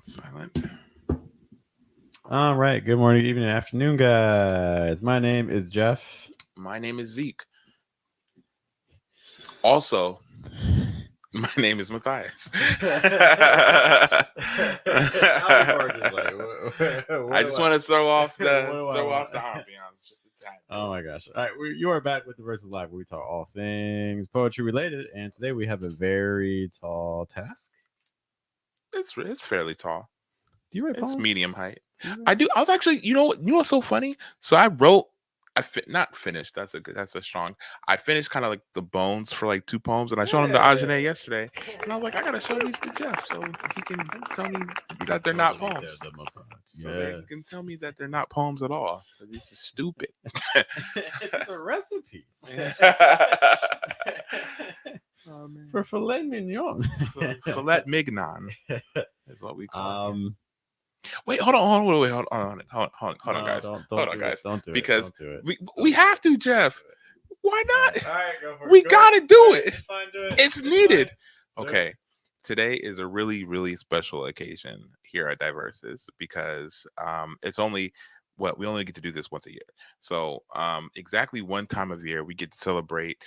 Silent. All right. Good morning, evening, afternoon, guys. My name is Jeff. My name is Zeke. Also, my name is Matthias. I just want to throw off the ambiance just a tad. Oh my gosh. All right. You are back with the Versus Live, where we talk all things poetry related. And today we have a very tall task. It's fairly tall. Do you write It's poems? medium height. I do. I was actually, you know what's so funny? So I wrote, not finished. That's a strong. I finished kind of like the bones for like 2 poems, and I showed them to Ajane yesterday, and I was like, I gotta show these to Jeff so he can tell me that they're not poems. So he can tell me that they're not poems at all. This is stupid. It's a recipe. Oh, man. For filet mignon. Filet mignon is what we call it. Wait, hold on, guys. Don't do it. Because don't do it. we have to, Jeff. Why not? All right, go for it. We gotta do it. It's fine, do it. It's needed. Okay. Today is a really, really special occasion here at Diverses because it's only we only get to do this once a year. So exactly one time of year we get to celebrate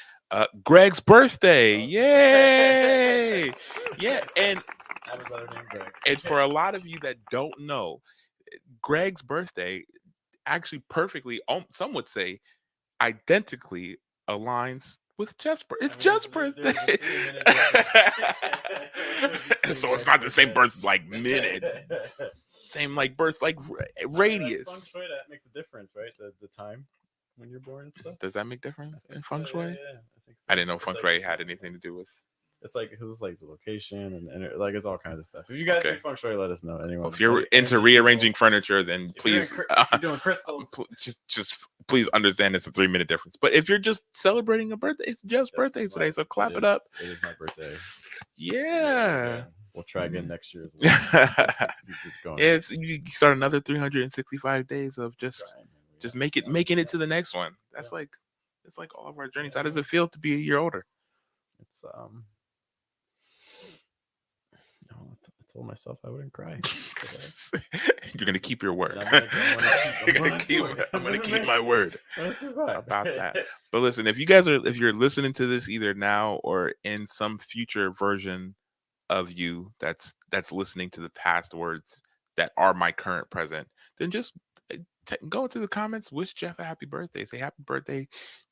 Greg's birthday. Yay! Yeah, and for a lot of you that don't know, Greg's birthday actually perfectly, some would say, identically aligns with Jeff's birthday. It's Jeff's birthday. So it's not the same birth like minute, same like birth like radius. Feng shui, that makes a difference, right? The time when you're born and stuff. Does that make difference in feng shui? Yeah, I think so. I didn't know feng shui had anything to do with. It's like because it's like the location and like it's all kinds of stuff. If you guys do feng shui, let us know. Anyone? Well, if you're into rearranging furniture, then please. You're doing crystals. Just please understand it's a 3-minute difference. But if you're just celebrating a birthday, it's Jeff's birthday today, so clap it up. It is my birthday. Yeah. We'll try again next year as well. Just going. You start another 365 days of just making it to the next one. That's like it's like all of our journeys. How does it feel to be a year older? It's I told myself I wouldn't cry. You're gonna keep your word. I'm gonna keep my word about that. But listen, if you're listening to this either now or in some future version of you that's listening to the past words that are my current present, then just go into the comments, wish Jeff a happy birthday, say happy birthday,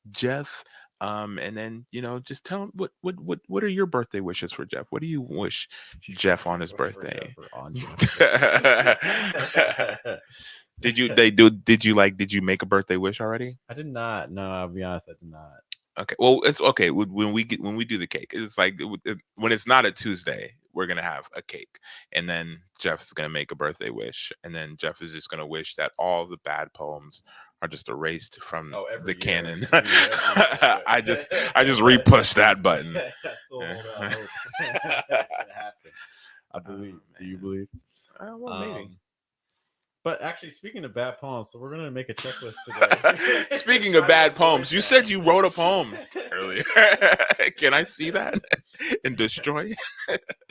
Jeff. And then just tell him what are your birthday wishes for Jeff? What do you wish Jeff on his birthday? Did you make a birthday wish already? I did not. No, I'll be honest, I did not. Okay, well, it's okay when we do the cake. It's like when it's not a Tuesday, we're gonna have a cake, and then Jeff is gonna make a birthday wish, and then Jeff is just gonna wish that all the bad poems are just erased from the canon. I just repush that button. I believe. Do you believe? Well, maybe. But actually, speaking of bad poems, so we're going to make a checklist today. Speaking of bad poems, you said you wrote a poem earlier. Can I see that and destroy it?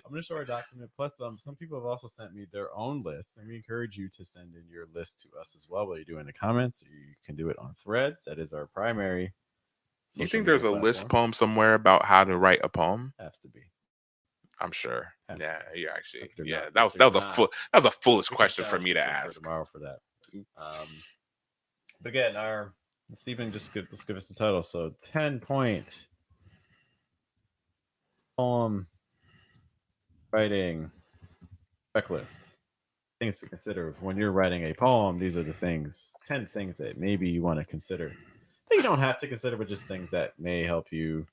I'm going to show our document. Plus, some people have also sent me their own lists, and we encourage you to send in your list to us as well. Whether you do it in the comments, or you can do it on Threads. That is our primary. You think there's a list poem somewhere about how to write a poem? Has to be. I'm sure. Yeah, you actually. Yeah, that was a foolish question for me to ask. Tomorrow for that. But again, let's give us the title. So 10-point poem writing checklist. Things to consider when you're writing a poem. These are the 10 things that maybe you want to consider. That you don't have to consider, but just things that may help you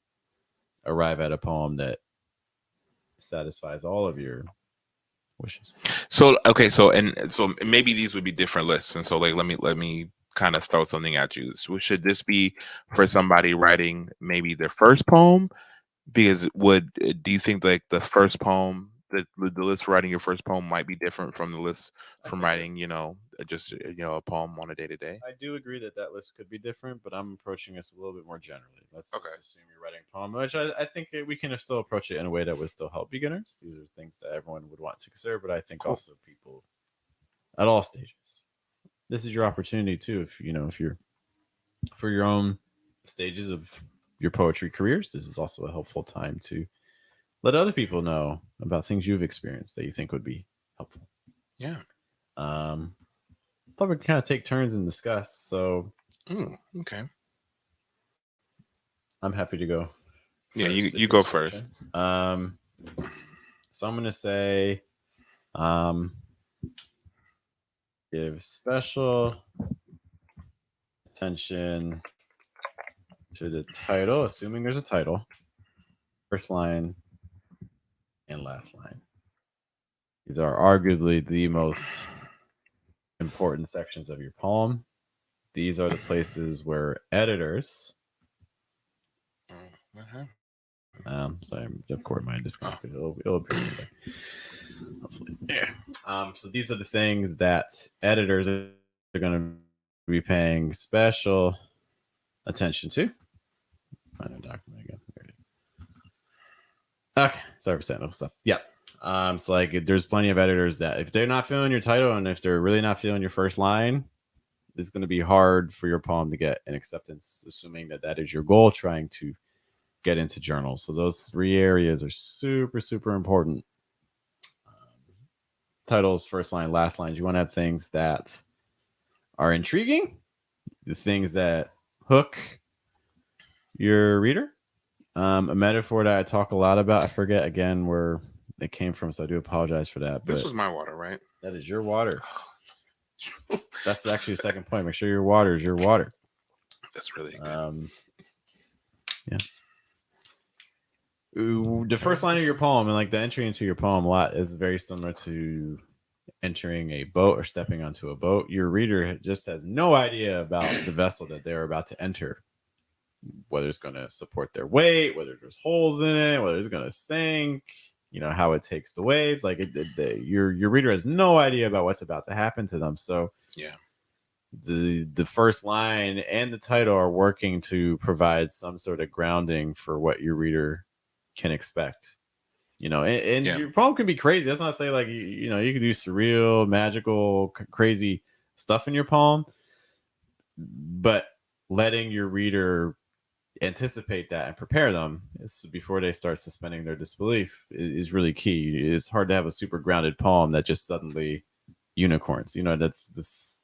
arrive at a poem that satisfies all of your wishes. So maybe these would be different lists, and so like let me kind of throw something at you. So should this be for somebody writing maybe their first poem? Because do you think like the first poem the list for writing your first poem might be different from the list I from think writing, just a poem on a day to day. I do agree that that list could be different, but I'm approaching this a little bit more generally. Let's Okay, just assume you're writing a poem, which I think we can still approach it in a way that would still help beginners. These are things that everyone would want to consider, but I think cool. also people at all stages. This is your opportunity too, if you're for your own stages of your poetry careers. This is also a helpful time to let other people know about things you've experienced that you think would be helpful. Yeah. Um, I thought we could kind of take turns and discuss. So Okay. I'm happy to go Yeah, first if you you're go switching. first. So I'm gonna say, um, give special attention to the title, assuming there's a title, first line and last line. These are arguably the most important sections of your poem. These are the places where editors, What happened? sorry, of course, mine Oh, disconnected. It'll appear in a second. Hopefully, yeah. So these are the things that editors are going to be paying special attention to. Find a document again. Okay, sorry for technical stuff. Yeah. So like, there's plenty of editors that if they're not feeling your title and if they're really not feeling your first line, it's going to be hard for your poem to get an acceptance, assuming that that is your goal, trying to get into journals. So those three areas are super, super important. Titles, first line, last lines. You want to have things that are intriguing, the things that hook your reader. A metaphor that I talk a lot about, I forget again where it came from, so I do apologize for that. this But was my water, right? that is your water. That's actually the second point. Make sure your water is your water. That's really good. Yeah. The first line of your poem and like the entry into your poem a lot is very similar to entering a boat or stepping onto a boat. Your reader just has no idea about the vessel that they're about to enter, whether it's going to support their weight, whether there's holes in it, whether it's going to sink, how it takes the waves. Like your reader has no idea about what's about to happen to them. So Yeah. the first line and the title are working to provide some sort of grounding for what your reader can expect. And Yeah. your poem can be crazy. That's not to say like you can do surreal, magical, crazy stuff in your poem, but letting your reader anticipate that and prepare them before they start suspending their disbelief is really key. It's hard to have a super grounded poem that just suddenly unicorns. That's this.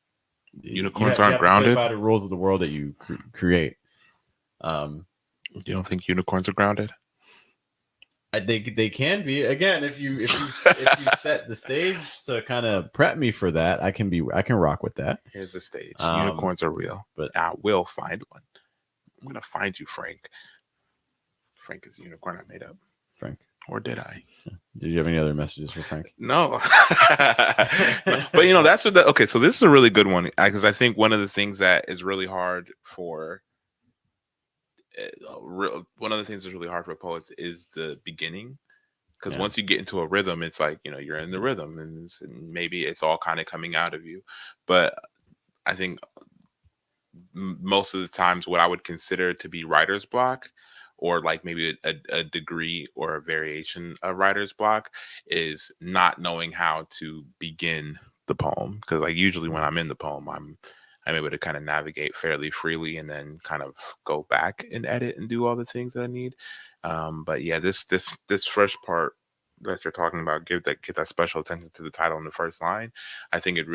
Unicorns You aren't have to play grounded. by the rules of the world that you create. You don't think unicorns are grounded? I think they can be. Again, if you set the stage to kind of prep me for that, I can rock with that. Here's the stage. Unicorns are real, but I will find one. I'm gonna find you, Frank. Frank is a unicorn I made up. Frank, or did I? Did you have any other messages for Frank? No. But that's what okay, so this is a really good one because I think one of the things that is really hard for one of the things that's really hard for poets is the beginning, because once you get into a rhythm, it's like you're in the rhythm, and maybe it's all kind of coming out of you. But I think most of the times what I would consider to be writer's block, or like maybe a degree or a variation of writer's block, is not knowing how to begin the poem. Because like usually when I'm in the poem, I'm able to kind of navigate fairly freely and then kind of go back and edit and do all the things that I need. But yeah, this first part that you're talking about, get that special attention to the title in the first line. I think it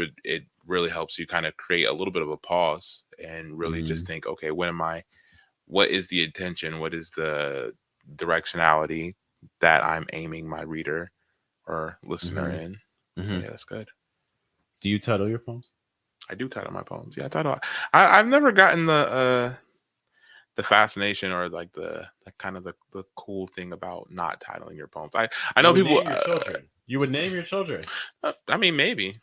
really helps you kind of create a little bit of a pause and really just think, okay, what is the intention? What is the directionality that I'm aiming my reader or listener in? So yeah, that's good. Do you title your poems? I do title my poems. Yeah, I title. I've never gotten the fascination or like the kind of the cool thing about not titling your poems. I know people. Name your children. You would name your children. I mean, maybe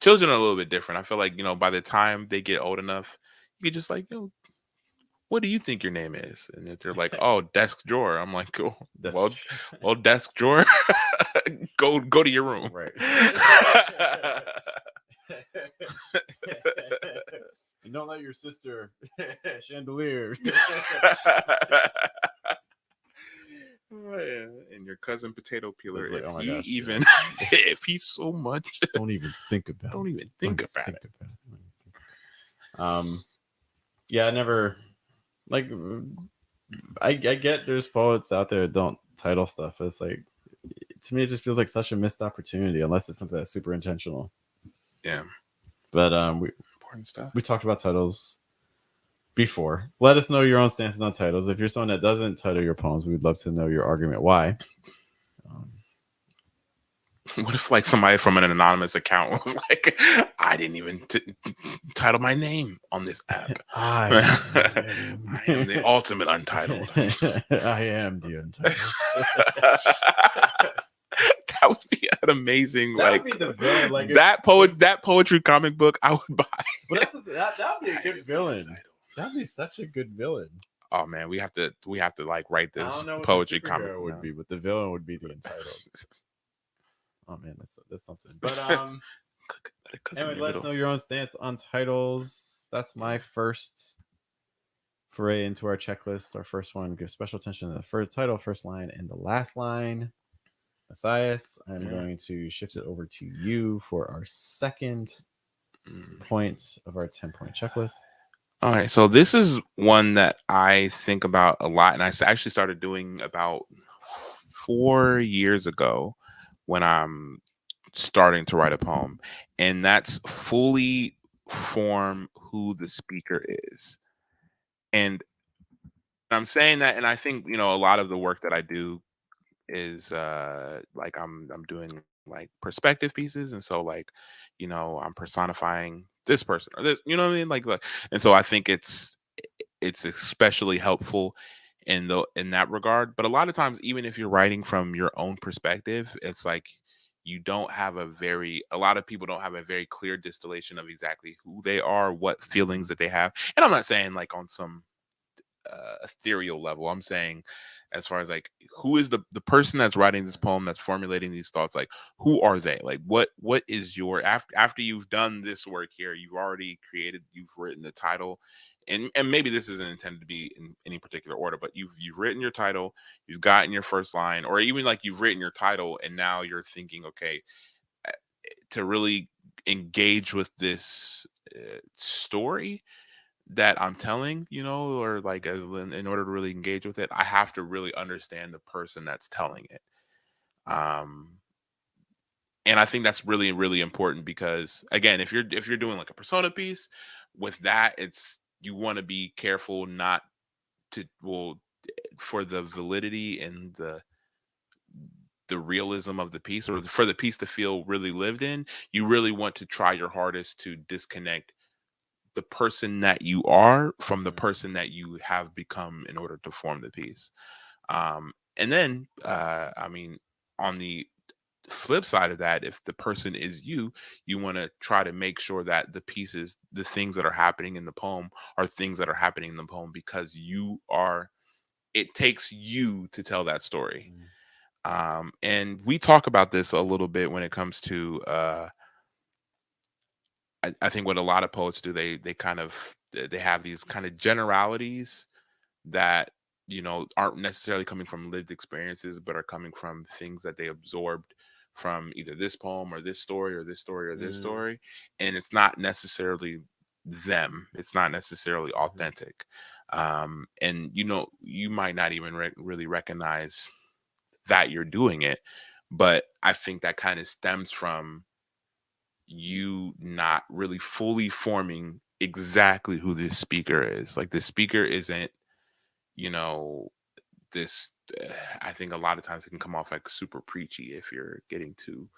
children are a little bit different. I feel like by the time they get old enough, you could just like what do you think your name is? And if they're like, oh, desk drawer. I'm like, oh, That's well, desk drawer, go to your room. right. And don't let your sister chandelier. Oh, yeah. And your cousin potato peeler, It's like, if oh my he gosh, even, yeah. if he's so much, Don't even think about don't it. even Don't think even about think it. about it. Don't even think. Yeah, I never like. I get there's poets out there that don't title stuff. But it's like to me, it just feels like such a missed opportunity unless it's something that's super intentional. Yeah, But important stuff. we talked about titles before. Let us know your own stances on titles. If you're someone that doesn't title your poems, we'd love to know your argument why. Um, What if like somebody from an anonymous account was like, I didn't even title my name on this app. I I am the ultimate untitled. I am the untitled. That would be an amazing That like would be the villain. Like that poetry comic book I would buy. but that would be a I good am the villain. untitled. That'd be such a good villain. Oh man, we have to like write I this don't know what the poetry comic superhero book would now. be, but the villain would be the entitled. Oh man, that's something. But Let it cook in anyway, your let us little. know your own stance on titles. That's my first foray into our checklist. Our first one, give special attention to the first title, first line, and the last line. Matthias, I'm Yeah. going to shift it over to you for our second Mm. point of our 10-point checklist. All right, so this is one that I think about a lot, and actually started doing about 4 years ago when I'm starting to write a poem, and that's fully form who the speaker is. And I'm saying that, and I think a lot of the work that I do is like I'm doing like perspective pieces, and so like I'm personifying this person or this, you know what I mean, like, and so I think it's especially helpful in that regard. But a lot of times, even if you're writing from your own perspective, it's like you don't have a lot of people don't have a very clear distillation of exactly who they are, what feelings that they have. And I'm not saying like on some ethereal level. I'm saying as far as like who is the person that's writing this poem, that's formulating these thoughts, like who are they, like what is your after you've done this work here, you've written the title, and maybe this isn't intended to be in any particular order, but you've written your title, you've gotten your first line, or even like you've written your title and now you're thinking, okay, uh, to really engage with this story that I'm telling, or like in order to really engage with it, I have to really understand the person that's telling it. Um, and I think that's really, really important because again, if you're doing like a persona piece, with that, it's you want to be careful not to well for the validity and the realism of the piece, or for the piece to feel really lived in, you really want to try your hardest to disconnect the person that you are from the Mhm. person that you have become in order to form the piece. And then, I mean, on the flip side of that, if the person is you, you want to try to make sure that the things that are happening in the poem are things that are happening in the poem because it takes you to tell that story. Mm. And we talk about this a little bit when it comes to I think what a lot of poets do, they have these kind of generalities that aren't necessarily coming from lived experiences, but are coming from things that they absorbed from either this poem or this story or this story or this Mm. story, and it's not necessarily them. It's not necessarily Mhm. authentic, and you might not even really recognize that you're doing it, but I think that kind of stems from you not really fully forming exactly who this speaker is. Like the speaker isn't, you know, this. I think a lot of times it can come off like super preachy if you're getting too,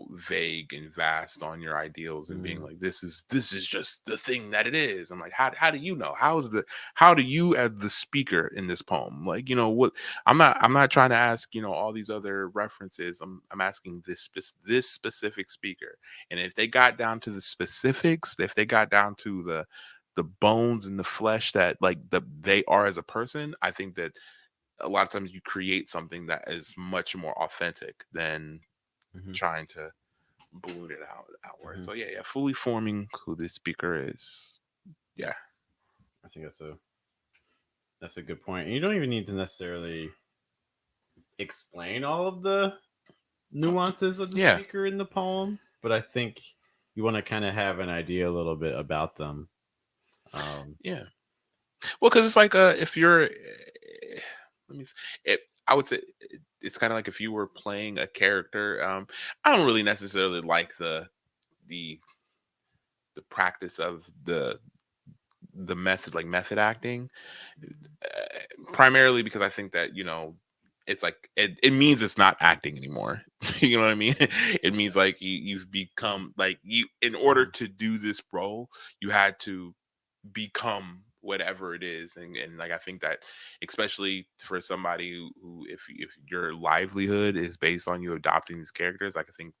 vague and vast on your ideals and being Mm. like, this is just the thing that it is. I'm like, how do you know? How do you as the speaker in this poem? Like, what I'm not trying to ask, all these other references. I'm asking this specific speaker. And if they got down to the specifics, if they got down to the bones and the flesh that like they are as a person, I think that a lot of times you create something that is much more authentic than Hmm. trying to balloon it outward. Hmm. So yeah, fully forming who this speaker is. Yeah. I think that's a good point. And you don't even need to necessarily explain all of the nuances of the Yeah. speaker in the poem, but I think you want to kind of have an idea a little bit about them. Um, Yeah. Well, because it's like if you're, let me, it. I would say it's kind of like if you were playing a character. I don't really necessarily like the the practice of the method, like method acting, primarily because I think that it's like it means it's not acting anymore. You know what I mean? It means yeah. like you've become like you in order Hmm. to do this role, you had to become whatever it is, and like I think that especially for somebody who if your livelihood is based on you adopting these characters, like I think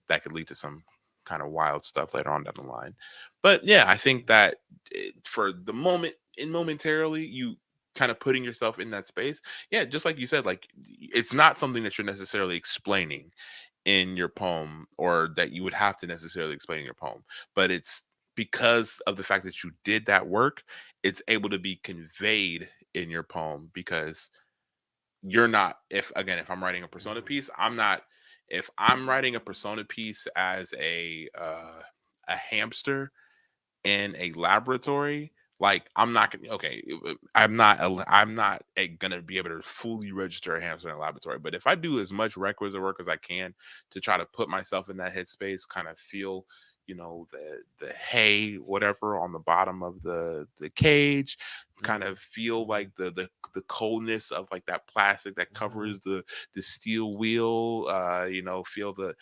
that could lead to some kind of wild stuff later on down the line. But yeah, I think that for the moment in momentarily you kind of putting yourself in that space, yeah, just like you said, like it's not something that you're necessarily explaining in your poem or that you would have to necessarily explain in your poem, but it's because of the fact that you did that work, it's able to be conveyed in your poem because you're not, if again, if I'm writing a persona Hmm. piece, I'm not, if I'm writing a persona piece as a hamster in a laboratory, like I'm not gonna okay, I'm not gonna be able to fully register a hamster in a laboratory. But if I do as much requisite work as I can to try to put myself in that headspace, kind of feel, the hay, whatever, on the bottom of the cage, kind Hmm. of feel Hmm. like the coldness of like that plastic that Hmm. covers the steel wheel, feel the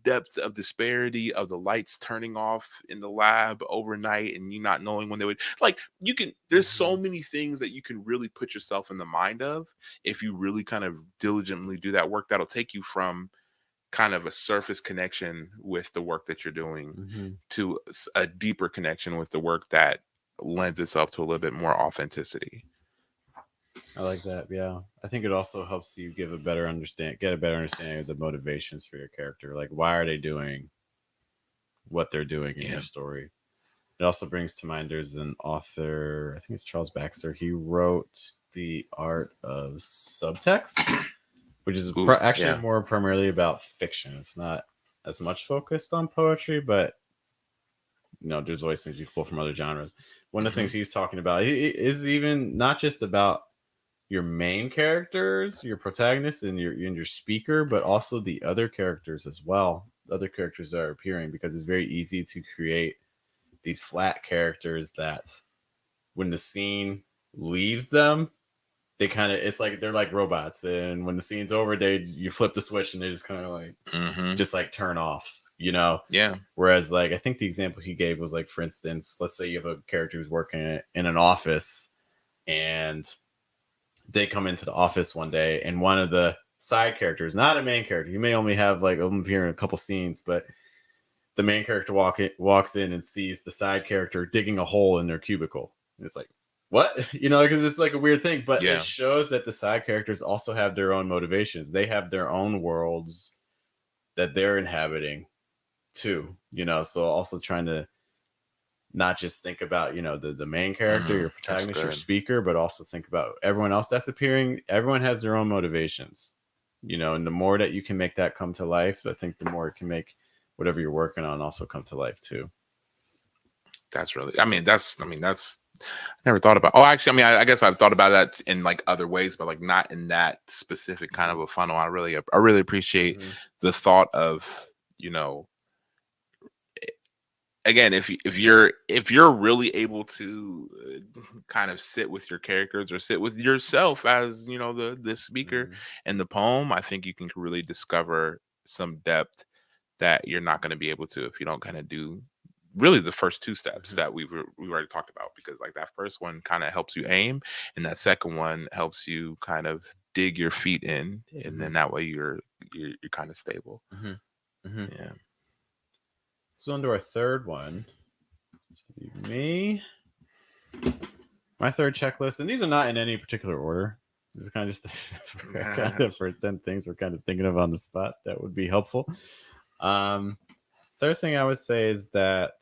depth of disparity of the lights turning off in the lab overnight and you not knowing when they would, like, you can, there's so Hmm. many things that you can really put yourself in the mind of if you really kind of diligently do that work, that'll take you from kind of a surface connection with the work that you're doing Hmm. to a deeper connection with the work that lends itself to a little bit more authenticity. I like that. Yeah, I think it also helps you get a better understanding of the motivations for your character. Like, why are they doing what they're doing in your Yeah. story? It also brings to mind there's an author, I think it's Charles Baxter. He wrote The Art of Subtext, which is Ooh, actually yeah. more primarily about fiction. It's not as much focused on poetry, but there's always things you can pull from other genres. One of the Hmm. things he's talking about is even not just about your main characters, your protagonists, and your speaker, but also the other characters as well. Other characters that are appearing because it's very easy to create these flat characters that when the scene leaves them, they kind of it's like they're like robots, and when the scene's over, they you flip the switch and they just kind of like Hmm. just like turn off. Yeah. Whereas like I think the example he gave was like, for instance, let's say you have a character who's working in an office and they come into the office one day and one of the side characters, not a main character, you may only have like them appear in a couple scenes, but the main character walks in and sees the side character digging a hole in their cubicle. And it's like, what? Because it's like a weird thing, but it Yeah. shows that the side characters also have their own motivations. They have their own worlds that they're inhabiting too. So also trying to not just think about, the main character, Hmm. your That's protagonist, your good. speaker, but also think about everyone else that's appearing. Everyone has their own motivations. And the more that you can make that come to life, I think the more it can make whatever you're working on also come to life too. That's really, that's I never thought about. Oh, actually, I guess I've thought about that in like other ways, but like not in that specific kind of Hmm. a funnel. I really appreciate Hmm. the thought of, you know, again, if you're really able to kind of sit with your characters or sit with yourself as the speaker Hmm. and the poem, I think you can really discover some depth that you're not going to be able to if you don't kind of do really the first two steps Hmm. that we've already talked about, because like that first one kind of helps you aim and that second one helps you kind of dig your feet in, and Hmm. then that way you're kind of stable. Hmm. Hmm. Yeah. So, under our third one, me. My third checklist, and these are not in any particular order. These are kind of just kind of first 10 things we're kind of thinking of on the spot that would be helpful. Um, Third thing I would say is that,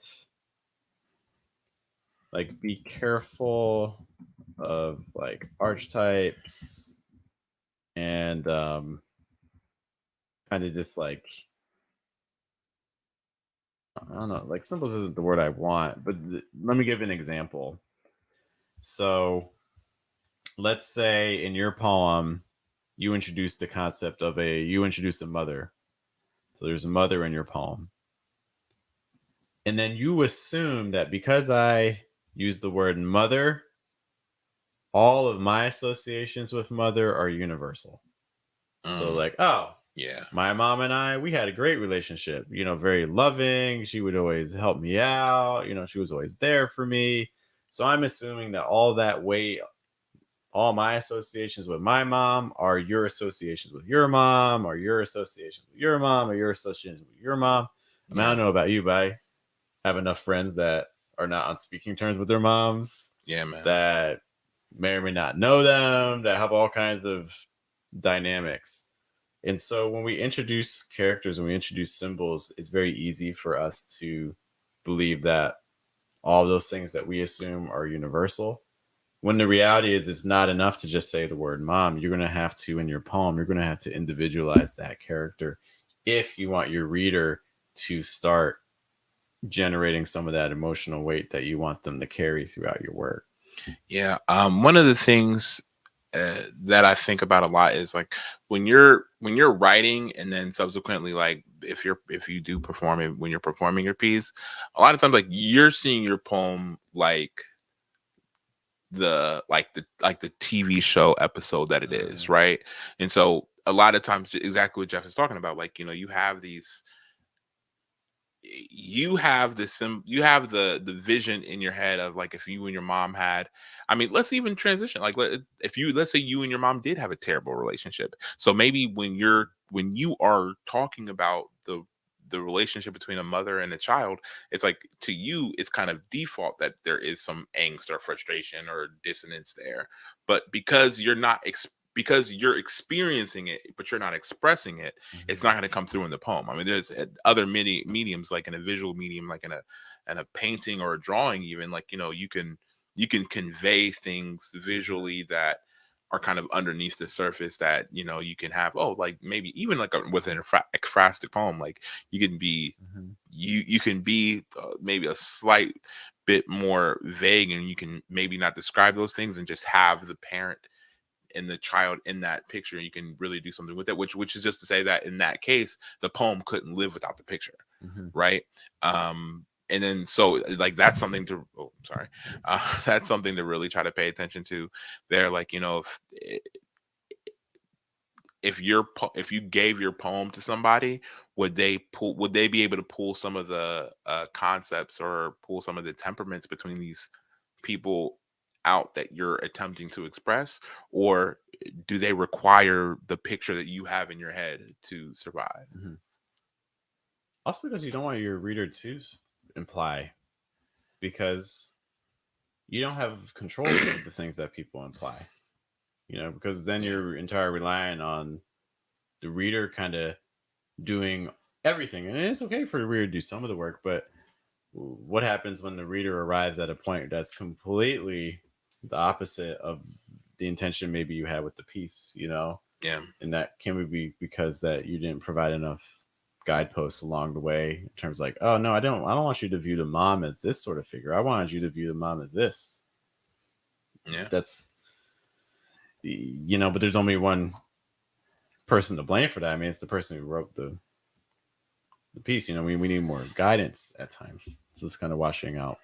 like, be careful of like archetypes and kind of just like, I don't know, like symbols isn't the word I want, but let me give an example. So let's say in your poem, you introduced a mother. So there's a mother in your poem. And then you assume that because I use the word mother, all of my associations with mother are universal. So Mm, like, oh, yeah. my mom and I, we had a great relationship, very loving. She would always help me out. She was always there for me. So I'm assuming that all that weight, all my associations with my mom are your associations with your mom, or your associations with your mom, or your associations with your mom. I mean, I Yeah. don't know about you, but I have enough friends that are not on speaking terms with their moms, Yeah, man. that may or may not know them, that have all kinds of dynamics. And so when we introduce characters, when we introduce symbols, it's very easy for us to believe that all those things that we assume are universal. When the reality is, it's not enough to just say the word mom. You're going to have to, in your poem, you're going to have to individualize that character if you want your reader to start generating some of that emotional weight that you want them to carry throughout your work. Yeah. One of the things that I think about a lot is like when you're writing and then subsequently like if you do perform it when you're performing your piece, a lot of times like you're seeing your poem like the TV show episode that it is, Mm, right? And so a lot of times exactly what Jeff is talking about, like you have these you have the vision in your head of like if you and your mom had, I mean, let's even transition like let's say you and your mom did have a terrible relationship, so maybe when you are talking about the relationship between a mother and a child, it's like to you it's kind of default that there is some angst or frustration or dissonance there, but because you're experiencing it but you're not expressing it, it's mhm, not going to come through in the poem. I mean, there's other mediums like in a visual medium, like in a painting or a drawing, even like you can convey things mhm, visually that are kind of underneath the surface that you can have. Oh, like maybe even like with an ekphrastic poem, like you can be mhm, you can be maybe a slight bit more vague, and you can maybe not describe those things and just have the parent and the child in that picture. You can really do something with it, which is just to say that in that case the poem couldn't live without the picture, mhm, right? And then so like that's something to, oh sorry, that's something to really try to pay attention to there, like if you gave your poem to somebody, would they be able to pull some of the concepts or pull some of the temperaments between these people out that you're attempting to express, or do they require the picture that you have in your head to survive? mhm. Also, because you don't want your reader to imply, because you don't have control of the things that people imply. Because then Yeah. you're entirely relying on the reader kind of doing everything, and it's okay for the reader to do some of the work, but what happens when the reader arrives at a point that's completely the opposite of the intention maybe you had with the piece. Yeah. And that can be because that you didn't provide enough guideposts along the way in terms like, oh no, I don't want you to view the mom as this sort of figure. I wanted you to view the mom as this. Yeah. That's but there's only one person to blame for that. I mean, it's the person who wrote the piece. We need more guidance at times. So it's kind of washing out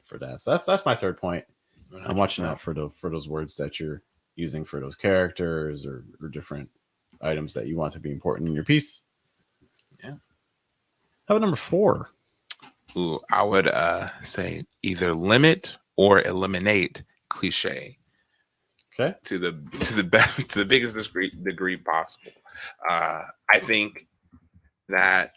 for that. So that's my third point. I'm watching 100%. out for those words that you're using for those characters, or different items that you want to be important in your piece. Yeah. How about number four? Ooh, I would say either limit or eliminate cliche Okay. to the biggest degree possible. I think that,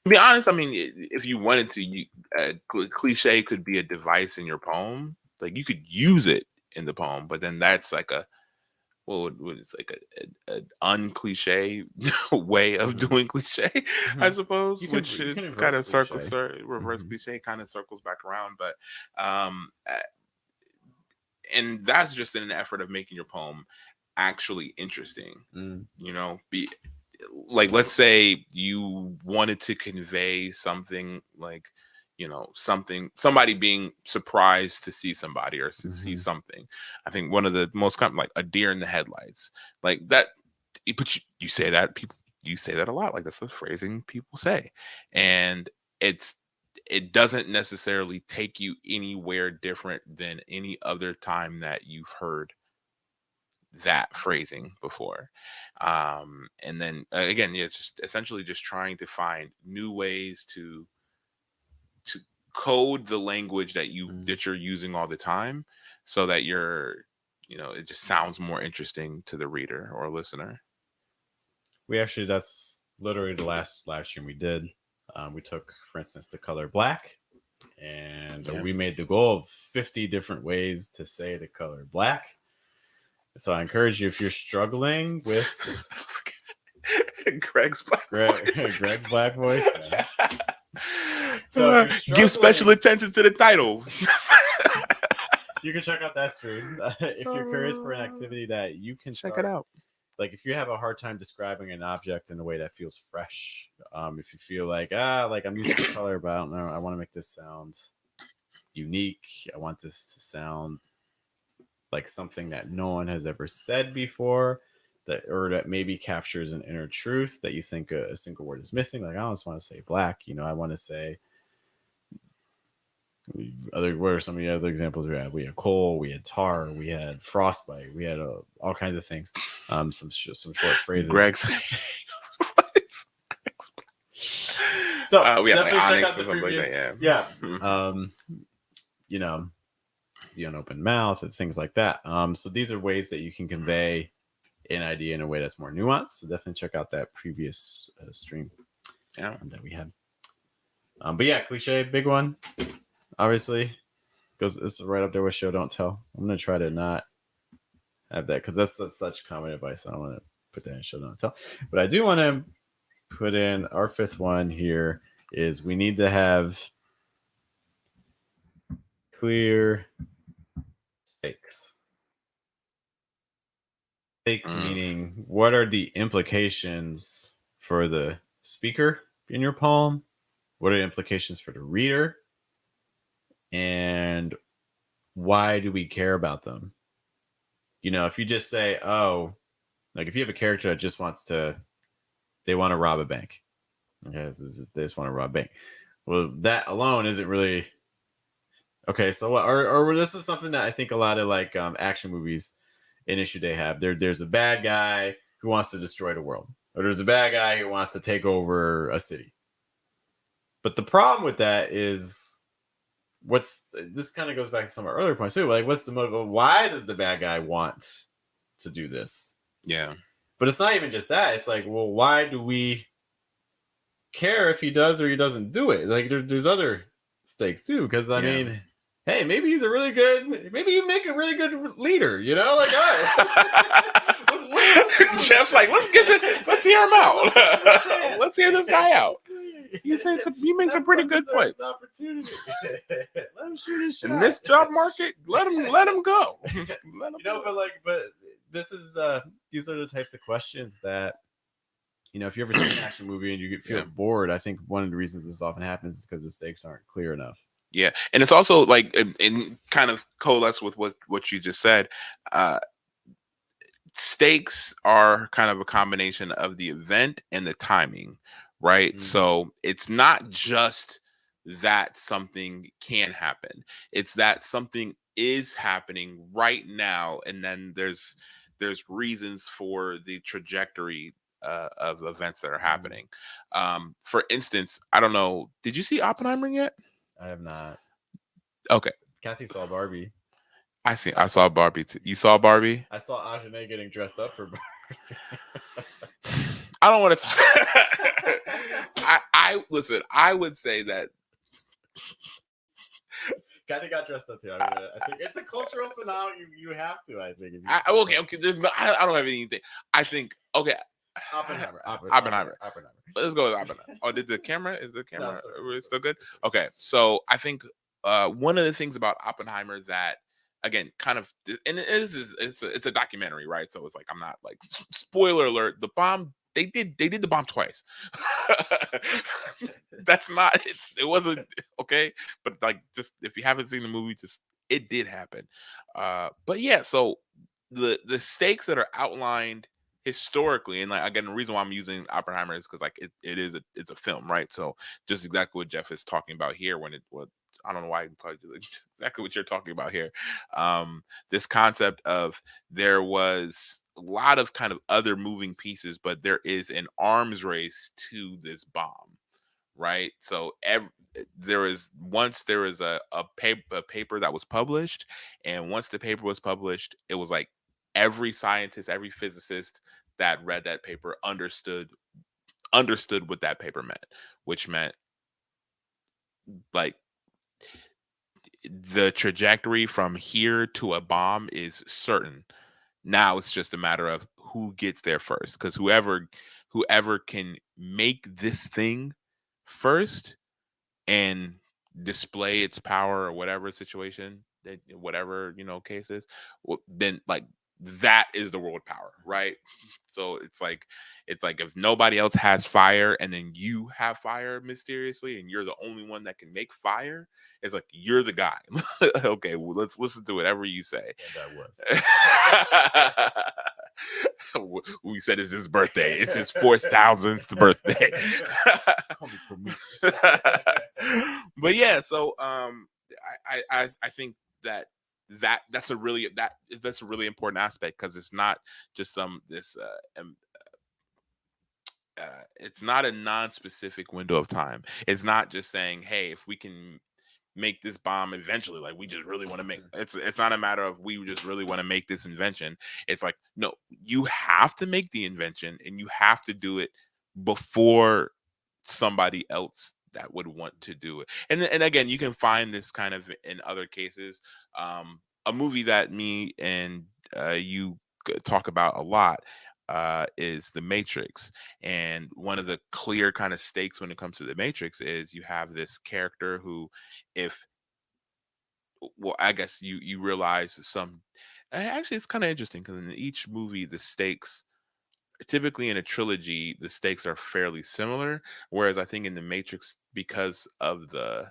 to be honest, I mean, if you wanted to, cliche could be a device in your poem. like you could use it in the poem, but then that's like a what it's like a uncliche way of Hmm. doing cliche, I Hmm. suppose, You could which you can kind reverse of circles, cliche. reverse Hmm. cliche kind of circles back around. But and that's just in an effort of making your poem actually interesting. Mm. You know, be like, let's say you wanted to convey something like, somebody being surprised to see somebody or to see Hmm. something. I think one of the most common, like a deer in the headlights, like that. But you say that people, you say that a lot, like that's the phrasing people say. And it's it doesn't necessarily take you anywhere different than any other time that you've heard that phrasing before. And then again, yeah, it's just essentially just trying to find new ways to code the language Mm. that you're using all the time, so that it just sounds more interesting to the reader or listener. We actually, that's literally the last live stream we did. We took, for instance, the color black, and Yeah. we made the goal of 50 different ways to say the color black. So I encourage you, if you're struggling with Greg's black voice. Greg's black voice, yeah. So if you're Give special struggling, attention to the title. you can check out that stream. If you're curious for an activity that you can Check it start, out. like if you have a hard time describing an object in a way that feels fresh, if you feel like like I'm using the color, but I don't know, I want to make this sound unique. I want this to sound like something that no one has ever said before, that, or that maybe captures an inner truth that you think a single word is missing. Like I don't just want to say black, I want to say other. What are some of the other examples we had? We had coal, we had tar, we had frostbite, we had all kinds of things. Some short phrases. Greg's. So We have like definitely check out onyx the or something like that. previous, Yeah. yeah. Um, you know, the unopened mouth and things like that. So these are ways that you can convey an idea in a way that's more nuanced. So definitely check out that previous stream Yeah. that we had. But yeah, cliche, big one. Obviously, goes it's right up there with show don't tell. I'm gonna try to not have that because that's such common advice. I don't want to put that in show don't tell, but I do want to put in our fifth one here. Is we need to have clear stakes. Stakes Mm. meaning what are the implications for the speaker in your poem? What are the implications for the reader? And why do we care about them? If you just say, oh, like if you have a character that just they want to rob a bank. Okay, they just want to rob a bank. Well, that alone isn't really okay. So what? Or this is something that I think a lot of like action movies, an issue they have. There's a bad guy who wants to destroy the world, or there's a bad guy who wants to take over a city. But the problem with that is this kind of goes back to some of our earlier points too. Like, what's the motive? Why does the bad guy want to do this? Yeah. But it's not even just that. It's like, well, why do we care if he does or he doesn't do it? Like, there's other stakes too. Because I Yeah. mean, hey, maybe he's a really good. Maybe you make a really good leader. Like, all right, Jeff's like, let's hear him out. Let's hear this guy out. He makes some pretty good points. Opportunity. Let him shoot his shot. In this job market, let him go. But this is these are the types of questions that if you ever see an action movie and you feel bored, I think one of the reasons this often happens is because the stakes aren't clear enough. Yeah, and it's also like in kind of coalesce with what you just said. Stakes are kind of a combination of the event and the timing, right? Mm-hmm. So it's not just that something can happen, it's that something is happening right now, and then there's reasons for the trajectory of events that are happening. For instance, I don't know, did you see Oppenheimer yet? I have not. Okay. Kathy saw Barbie. I saw Barbie too. You saw Barbie? I saw Ajane getting dressed up for Barbie. I don't want to talk. I listen. I would say that I think I trust that too. I mean, I think it's a cultural phenomenon. You have to. I think if you Okay, okay. I don't have anything. I think okay. Oppenheimer, Oppenheimer. Oppenheimer. Let's go with Oppenheimer. Oh, did the camera? Is the No, camera still good. still Still good? good. Still Okay, so I think one of the things about Oppenheimer that again kind of and it is it's a documentary, right? So it's like I'm not like spoiler alert. The bomb they did the bomb twice. good. That's not it wasn't okay, but like just if you haven't seen the movie, just it did happen. But yeah, so the stakes that are outlined historically, and like again the reason why I'm using Oppenheimer is because like it's a film, right? So just exactly what Jeff is talking about here when it what I don't know why I probably do exactly what you're talking about here. This concept of there was a lot of kind of other moving pieces, but there is an arms race to this bomb, right? So there was once there was a paper that was published, and once the paper was published, it was like every scientist, every physicist that read that paper understood what that paper meant, which meant like the trajectory from here to a bomb is certain. Now it's just a matter of who gets there first, because whoever can make this thing first and display its power or whatever situation that whatever case is, then like that is the world power, right? So it's like if nobody else has fire and then you have fire mysteriously and you're the only one that can make fire, it's like you're the guy. Okay, well, let's listen to whatever you say. And I was. We said it's his birthday. It's his 4,000th birthday. Call me Prometheus. But yeah, so I think that that's a really important aspect because it's not just some this it's not a non-specific window of time. It's not just saying, hey, if we can make this bomb eventually, like we just really want to make it's not a matter of we just really want to make this invention. It's like no, you have to make the invention and you have to do it before somebody else that would want to do it. And again, you can find this kind of in other cases. A movie that me and you talk about a lot is The Matrix. And one of the clear kind of stakes when it comes to The Matrix is you have this character who, if well, I guess you realize some. Actually, it's kind of interesting because in each movie, the stakes typically in a trilogy, the stakes are fairly similar. Whereas I think in The Matrix, because of the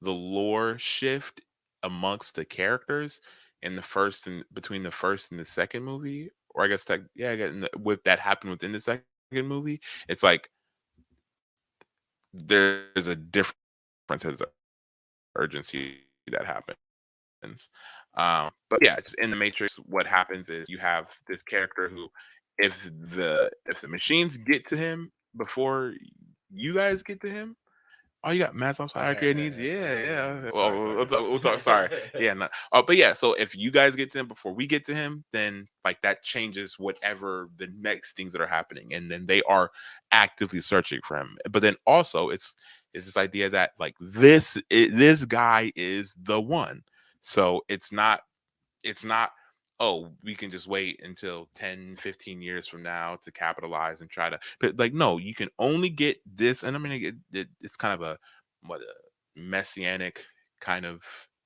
lore shift amongst the characters in the first and between the first and the second movie, or I guess yeah, I guess with that happened within the second movie, it's like there's a difference, there's a urgency that happens. But yeah, just in the Matrix, what happens is you have this character who, if the machines get to him before you guys get to him. Oh, you got Maslow's hierarchy of needs. Yeah, yeah. Sorry, Well, sorry. we'll talk. Sorry. Yeah. No. Oh, but yeah. So if you guys get to him before we get to him, then like that changes whatever the next things that are happening, and then they are actively searching for him. But then also, it's this idea that like this guy is the one. So it's not oh we can just wait until 10, 15 years from now to capitalize and try to, but like no, you can only get this. And I mean it's kind of a what a messianic kind of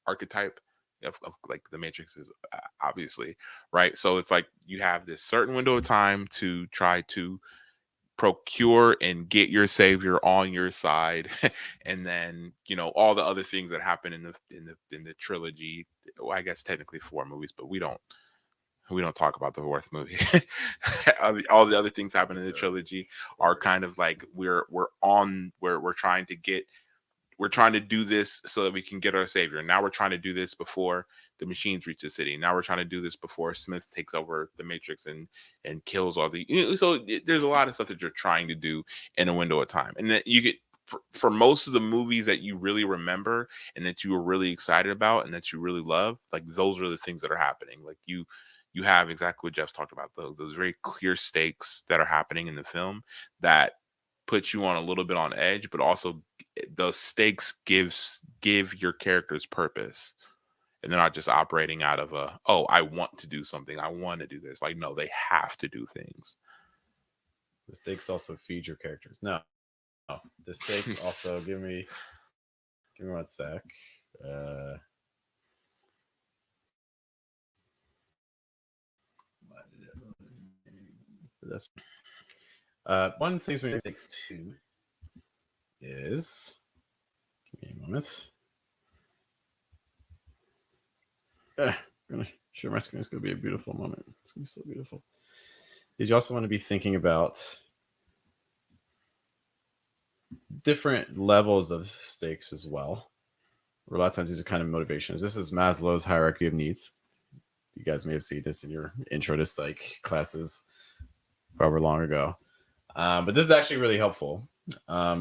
archetype of like the Matrix is obviously, right? So it's like you have this certain window of time to try to procure and get your savior on your side. And then all the other things that happen in the trilogy. Well, I guess technically four movies, but we don't talk about the fourth movie. All the other things happen in the trilogy are kind of like we're trying to do this so that we can get our savior. Now we're trying to do this before the machines reach the city. Now we're trying to do this before Smith takes over the Matrix and kills all the. There's a lot of stuff that you're trying to do in a window of time, and that you get for most of the movies that you really remember and that you were really excited about and that you really love. Like those are the things that are happening. Like you have exactly what Jeff's talked about. Those very clear stakes that are happening in the film that put you on a little bit on edge, but also the stakes give your characters purpose, and they're not just operating out of a, oh, I want to do something, I want to do this. Like, no, they have to do things. The stakes also feed your characters. No, the stakes also give me 1 sec. Uh, that's one of the things we need stakes too is, give me a moment. I'm gonna share my screen. It's gonna be a beautiful moment. It's gonna be so beautiful. Is you also want to be thinking about different levels of stakes as well. Or a lot of times these are kind of motivations. This is Maslow's hierarchy of needs. You guys may have seen this in your intro to psych classes however long ago. But this is actually really helpful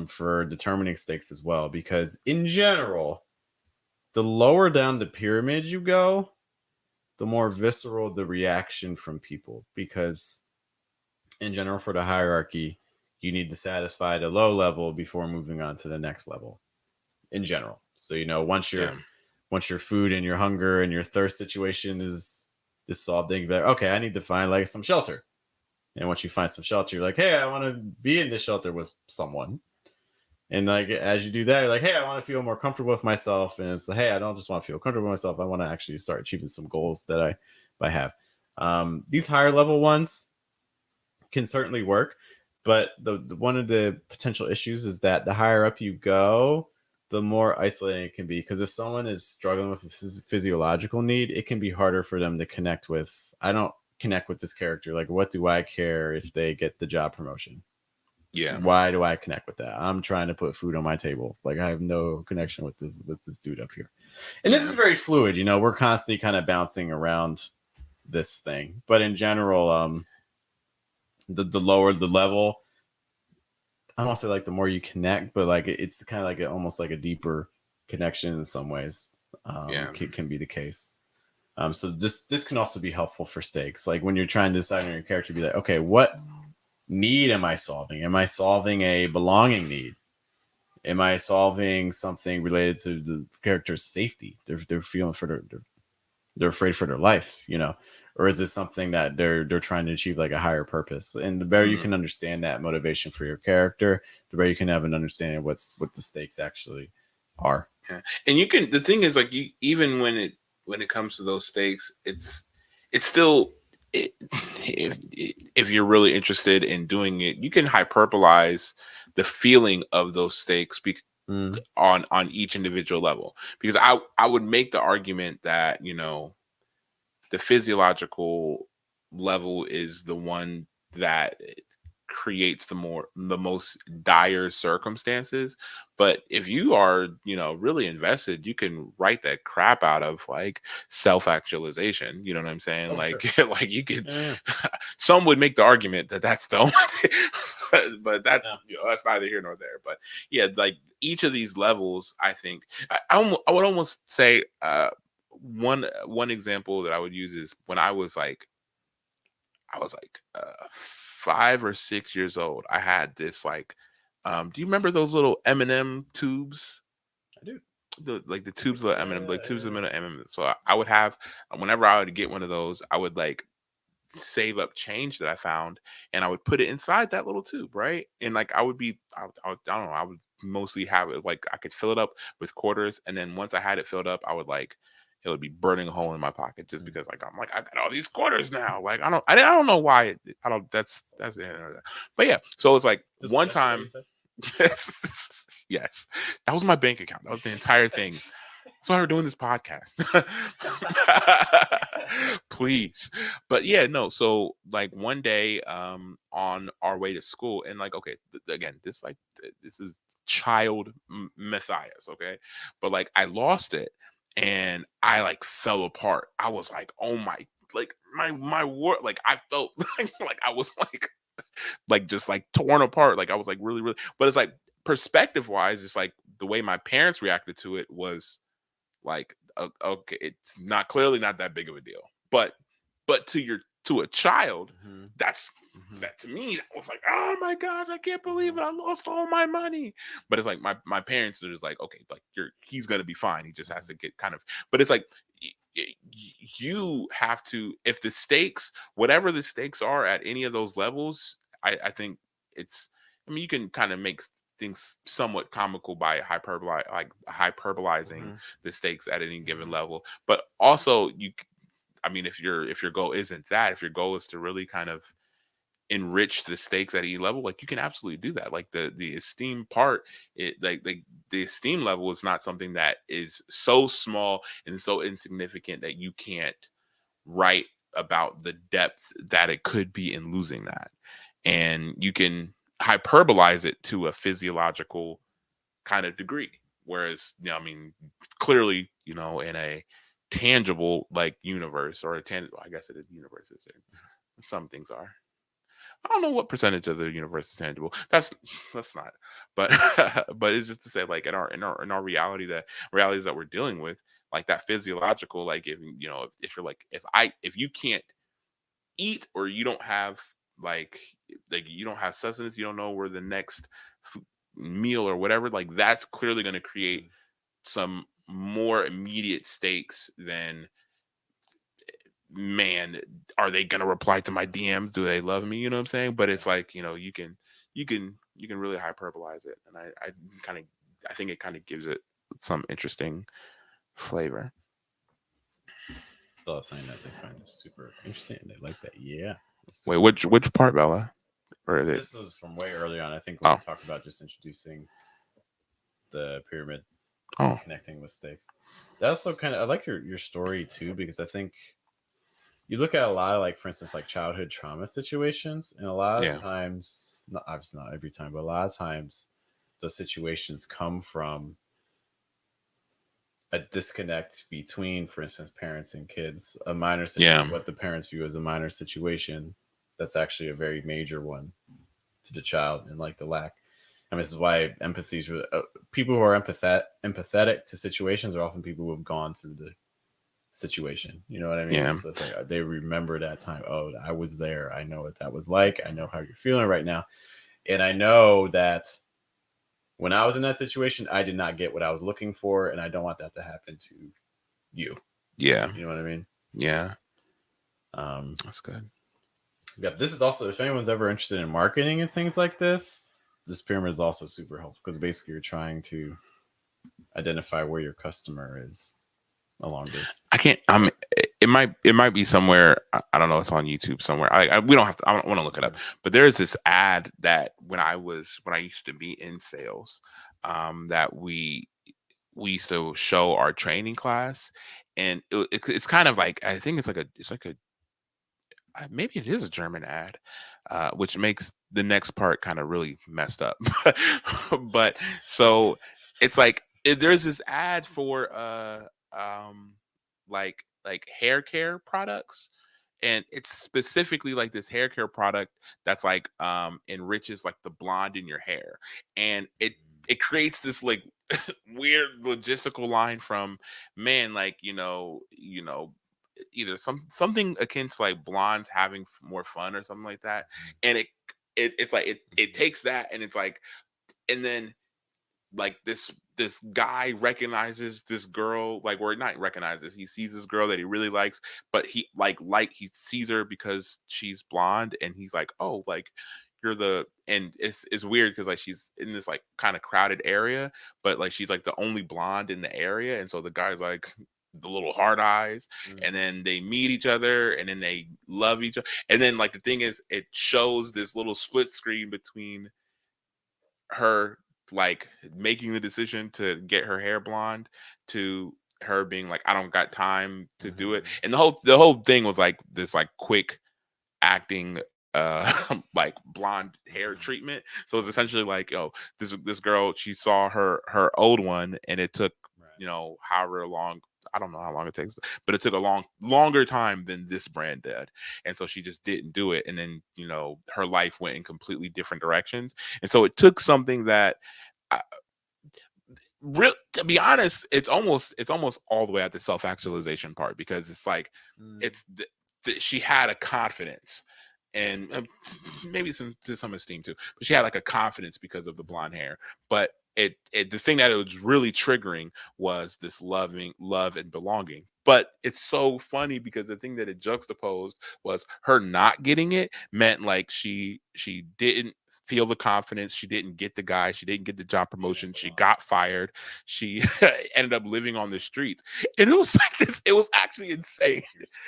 for determining stakes as well, because in general, the lower down the pyramid you go, the more visceral the reaction from people. Because in general, for the hierarchy, you need to satisfy the low level before moving on to the next level. In general, so Yeah. once your food and your hunger and your thirst situation is solved, then you're like, okay, I need to find like some shelter. And once you find some shelter, you're like, hey, I want to be in this shelter with someone. And like as you do that, you're like, hey, I want to feel more comfortable with myself. And it's like, hey, I don't just want to feel comfortable with myself. I want to actually start achieving some goals that I have. These higher level ones can certainly work, but the one of the potential issues is that the higher up you go, the more isolating it can be. Because if someone is struggling with a physiological need, it can be harder for them to connect with. I don't connect with this character. Like, what do I care if they get the job promotion? Yeah. Why do I connect with that? I'm trying to put food on my table. Like, I have no connection with this dude up here. And this Yeah. is very fluid. We're constantly kind of bouncing around this thing. But in general, the lower the level, I don't want to say like the more you connect, but like it's kind of like almost like a deeper connection in some ways. Yeah. Can be the case. So this can also be helpful for stakes. Like when you're trying to decide on your character, be like, okay, what need am I solving? Am I solving a belonging need? Am I solving something related to the character's safety? They're feeling for they're afraid for their life, or is this something that they're trying to achieve like a higher purpose? And the better you Mm, can understand that motivation for your character, the better you can have an understanding of what the stakes actually are. yeah. And you can, the thing is, like, you, even when it comes to those stakes, it's still, it, if you're really interested in doing it, you can hyperbolize the feeling of those stakes Mm, on each individual level, because I would make the argument that, the physiological level is the one that creates the most dire circumstances. But if you are, really invested, you can write that crap out of like self-actualization, you know what I'm saying? oh, for Like sure. like you could, Yeah, some would make the argument that that's the only but that's, yeah. that's neither here nor there. But yeah, like each of these levels, I think I would almost say, one example that I would use is when I was like 5 or 6 years old. I had this like, do you remember those little M&M tubes? I do. The tubes of M&M, like tubes of Yeah. M&M. So I would have, whenever I would get one of those, I would like save up change that I found, and I would put it inside that little tube, right? And like I don't know, I would mostly have it like I could fill it up with quarters, and then once I had it filled up, I would like, it would be burning a hole in my pocket just Mm. because like I'm like, I got all these quarters now. Like I don't know why I don't, that's the end of that. But yeah, so it's like Just one yesterday, you time. said. Yes, that was my bank account. That was the entire thing. That's why we're doing this podcast. Please. But yeah, no. So like one day, on our way to school, and like, okay, again, this is child Matthias, okay? But like I lost it, and I like fell apart. I was like, oh my, like my word, like I felt like I was like just like torn apart. Like I was like really, really, but it's like perspective wise, it's like the way my parents reacted to it was like, okay, it's not, clearly not that big of a deal. But to your to a child, Mhm. that's Mhm. that to me, that was like, oh my gosh, I can't believe Mhm. it. I lost all my money. But it's like my parents are just like, okay, like he's gonna be fine. He just has to Mhm. get kind of, but it's like you have to, if the stakes, whatever the stakes are at any of those levels, I think it's, I mean, you can kind of make things somewhat comical by hyperbolizing Mhm. the stakes at any given Mhm. level, but also I mean, if your goal isn't that, if your goal is to really kind of enrich the stakes at any level, like you can absolutely do that. Like the esteem part, it like the esteem level is not something that is so small and so insignificant that you can't write about the depth that it could be in losing that. And you can hyperbolize it to a physiological kind of degree. Whereas, I mean, clearly, in a tangible like universe or a tangible, I guess it is universes. Some things are. I don't know what percentage of the universe is tangible. That's not. But but it's just to say, like in our realities that we're dealing with, like that physiological, like if you're like if you can't eat or you don't have like you don't have sustenance, you don't know where the next meal or whatever, like that's clearly going to create Mhm. some more immediate stakes than, man, are they gonna reply to my DMs? Do they love me? You know what I'm saying? But Yeah. it's like, you can really hyperbolize it. And kind of I think it kind of gives it some interesting flavor. People are saying that they find it super interesting and they like that. Yeah, it's Wait, super which important. part, Bella? Or is it? This was from way early on. I think when we Oh, talked about just introducing the pyramid oh, and connecting with stakes. That's so kind of I like your story too because I think you look at a lot of like for instance like childhood trauma situations and a lot of yeah, times not obviously not every time but a lot of times those situations come from a disconnect between for instance parents and kids a minor yeah, what the parents view as a minor situation that's actually a very major one to the child and like the lack. I mean, this is why empathy is really, people who are empathetic to situations are often people who have gone through the situation. You know what I mean? yeah, So it's like they remember that time. Oh, I was there. I know what that was like. I know how you're feeling right now. And I know that when I was in that situation, I did not get what I was looking for. And I don't want that to happen to you. yeah, You know what I mean? yeah. Um, That's good. yeah, this is also, if anyone's ever interested in marketing and things like this pyramid is also super helpful because basically you're trying to identify where your customer is along this. I can't. It might be somewhere. I don't know. It's on YouTube somewhere. We don't have to. I don't want to look it up. Mhm. But there's this ad that when I used to be in sales, that we used to show our training class, and it's kind of like, I think it's like a maybe it is a German ad, which makes the next part kind of really messed up. But so it's like there's this ad for like hair care products, and it's specifically like this hair care product that's like enriches like the blonde in your hair, and it creates this like weird logistical line from, man, like either something akin to like blondes having more fun or something like that. And it's like it Mhm. takes that, and it's like, and then like this guy recognizes this girl, like, or not recognizes, he sees this girl that he really likes, but he he sees her because she's blonde, and he's like, oh, like you're the, and it's weird because like she's in this like kind of crowded area, but like she's like the only blonde in the area, and so the guy's like the little hard eyes, and Mhm. then they meet each other, and then they love each other, and then like the thing is, it shows this little split screen between her like making the decision to get her hair blonde to her being like, I don't got time to do it. Mhm. And the whole thing was like this like quick acting like blonde hair Mhm. treatment. So it's essentially like, oh, this girl, she saw her old one, and it took, Right. however long, I don't know how long it takes, but it took a longer time than this brand did. And so she just didn't do it. And then, her life went in completely different directions. And so it took something that, I, to be honest, it's almost all the way at the self actualization part, because it's like Mm. it's she had a confidence, and maybe some to some esteem too, but she had like a confidence because of the blonde hair. But the thing that it was really triggering was this love and belonging. But it's so funny because the thing that it juxtaposed was her not getting it meant like she didn't feel the confidence, she didn't get the guy, she didn't get the job She didn't promotion, she belong. got fired, she ended up living on the streets. And it was like this, it was actually insane. She was so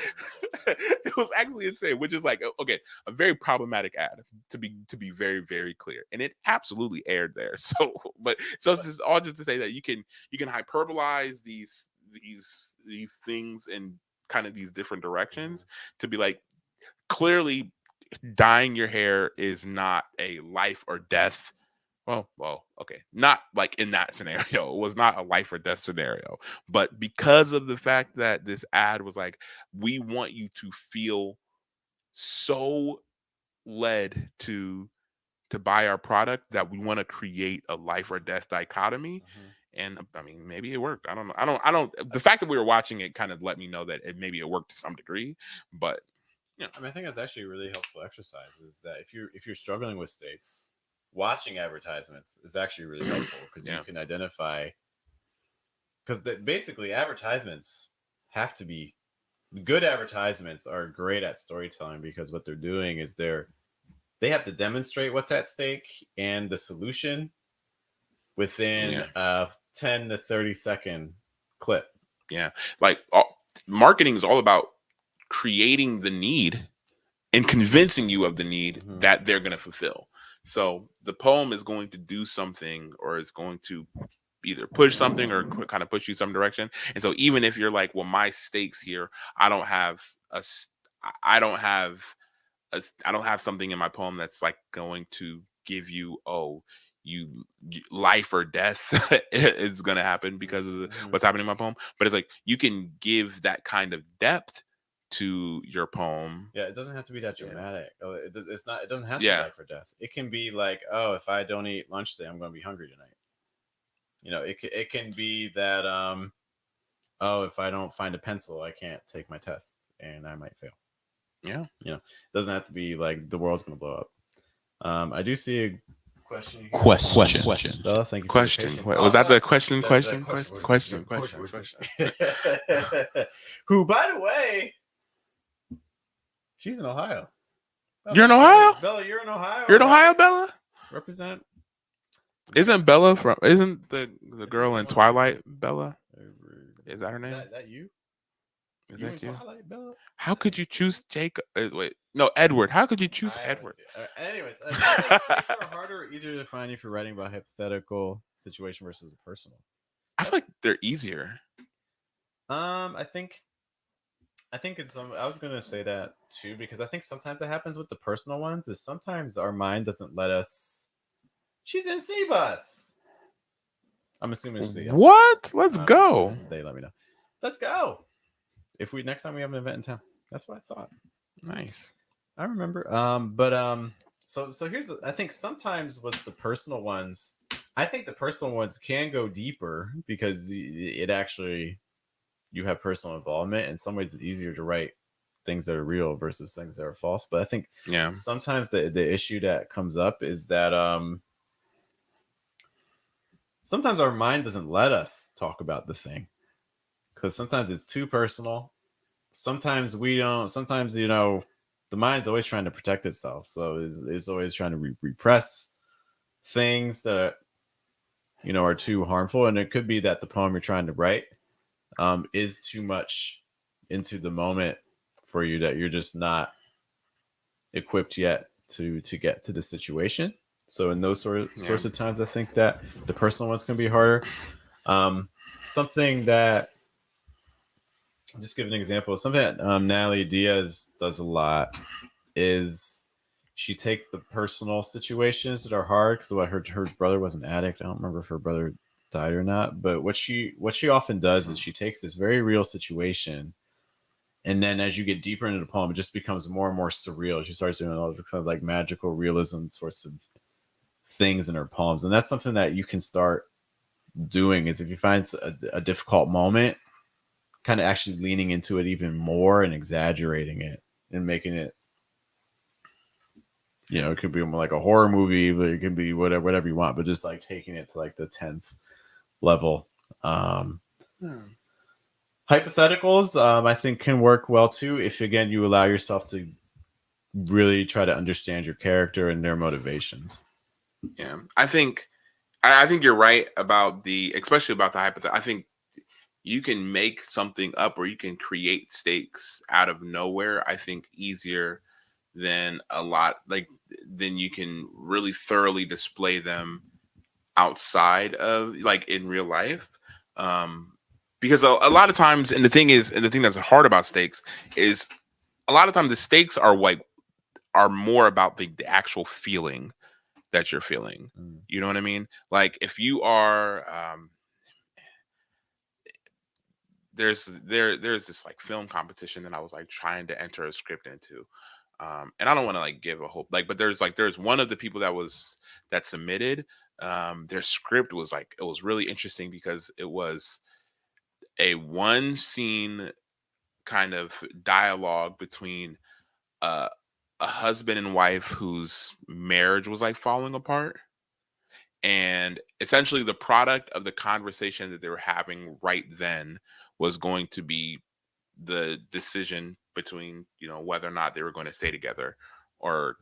miserable. It was actually insane, which is like okay, a very problematic ad, to be very very clear, and it absolutely aired there. So, but so it's But just all just to say that you can hyperbolize these things in kind of these different mhm, directions to be like clearly dyeing your hair is not a life or death. Well, okay, not like in that scenario. It was not a life or death scenario, but because of the fact that this ad was like, we want you to feel so led to buy our product that we want to create a life or death dichotomy. mhm. And I mean, maybe it worked. I don't know. I don't. The fact that we were watching it kind of let me know that maybe it worked to some degree. But yeah, I mean, I think that's actually a really helpful exercise. Is that if you're struggling with steaks, watching advertisements is actually really helpful because you yeah, can identify because basically advertisements have to be good. Advertisements are great at storytelling because what they're doing is they have to demonstrate what's at stake and the solution within yeah, a 10 to 30-second clip. yeah. Like marketing is all about creating the need and convincing you of the need Hmm. that they're going to fulfill. So the poem is going to do something, or it's going to either push something or kind of push you some direction. And so even if you're like, well, my stakes here, I don't have a, I don't have I don't have something in my poem that's like going to give you, oh, life or death is going to happen because of Hmm. what's happening in my poem. But it's like you can give that kind of depth to your poem. Yeah, it doesn't have to be that Yeah. dramatic. It's not. It doesn't have to be Yeah. life or death. It can be like, oh, if I don't eat lunch today, I'm going to be hungry tonight. It can be that oh, if I don't find a pencil, I can't take my test and I might fail. Yeah. It doesn't have to be like the world's going to blow up. I do see a question here. Question. Bella, thank you for your Question. patience. Wait, was Oh, that Bella, the question? that's a Question. question. Question. Question. Question. Question. Question. Who, by the way, she's in Ohio. Oh, You're in thank you. Ohio. Bella, you're in You're Ohio. in Ohio, Bella. Represent. Isn't Bella from? Isn't the It's girl in one of your. Twilight Bella? Is that her Is name? that you? Is You in that you? Twilight, Bella? How could you choose Jacob? Wait, no, Edward. How could you choose I haven't Edward? seen it. Anyways, do you think stakes are harder or easier to find if you're writing about hypothetical situation versus a personal? I feel That's like they're easier. I think it's I was gonna say that too because I think sometimes it happens with the personal ones is sometimes our mind doesn't let us. She's in C bus. I'm assuming it's C. I'm sorry. What? Let's If go. it's a day, let me know. Let's go. If we next time we have an event in town, that's what I thought. Nice. I remember. So here's I think sometimes with the personal ones, I think the personal ones can go deeper because it actually you have personal involvement. In some ways, it's easier to write things that are real versus things that are false. But I think Yeah. sometimes the issue that comes up is that sometimes our mind doesn't let us talk about the thing because sometimes it's too personal. Sometimes we don't. Sometimes the mind's always trying to protect itself, so it's always trying to repress things that are too harmful. And it could be that the poem you're trying to write is too much into the moment for you that you're just not equipped yet to get to the situation. So in those Yeah. sorts of times, I think that the personal ones can be harder. Something that just give an example. Something that Natalie Diaz does a lot is she takes the personal situations that are hard because her brother was an addict. I don't remember if her brother died or not, but what she often does is she takes this very real situation, and then as you get deeper into the poem, it just becomes more and more surreal. She starts doing all this kind of like magical realism sorts of things in her poems, and that's something that you can start doing. Is if you find a difficult moment, kind of actually leaning into it even more and exaggerating it and making it, it could be more like a horror movie, but it can be whatever you want, but just like taking it to like the 10th level. Um, Hmm. Hypotheticals, I think, can work well too if again you allow yourself to really try to understand your character and their motivations. Yeah, I think you're right about especially about the hypothetical. I think you can make something up or you can create stakes out of nowhere. I think easier than a lot like than you can really thoroughly display them outside of like in real life. Um, because a lot of times, and the thing is, and the thing that's hard about stakes is a lot of times the stakes are like are more about the actual feeling that you're feeling. Mm, You know what I mean? Like if you are there's this like film competition that I was like trying to enter a script into. And I don't want to like give a whole like, but there's one of the people that submitted. Their script was like it was really interesting because it was a one scene kind of dialogue between uh, a husband and wife whose marriage was like falling apart, and essentially the product of the conversation that they were having right then was going to be the decision between whether or not they were going to stay together or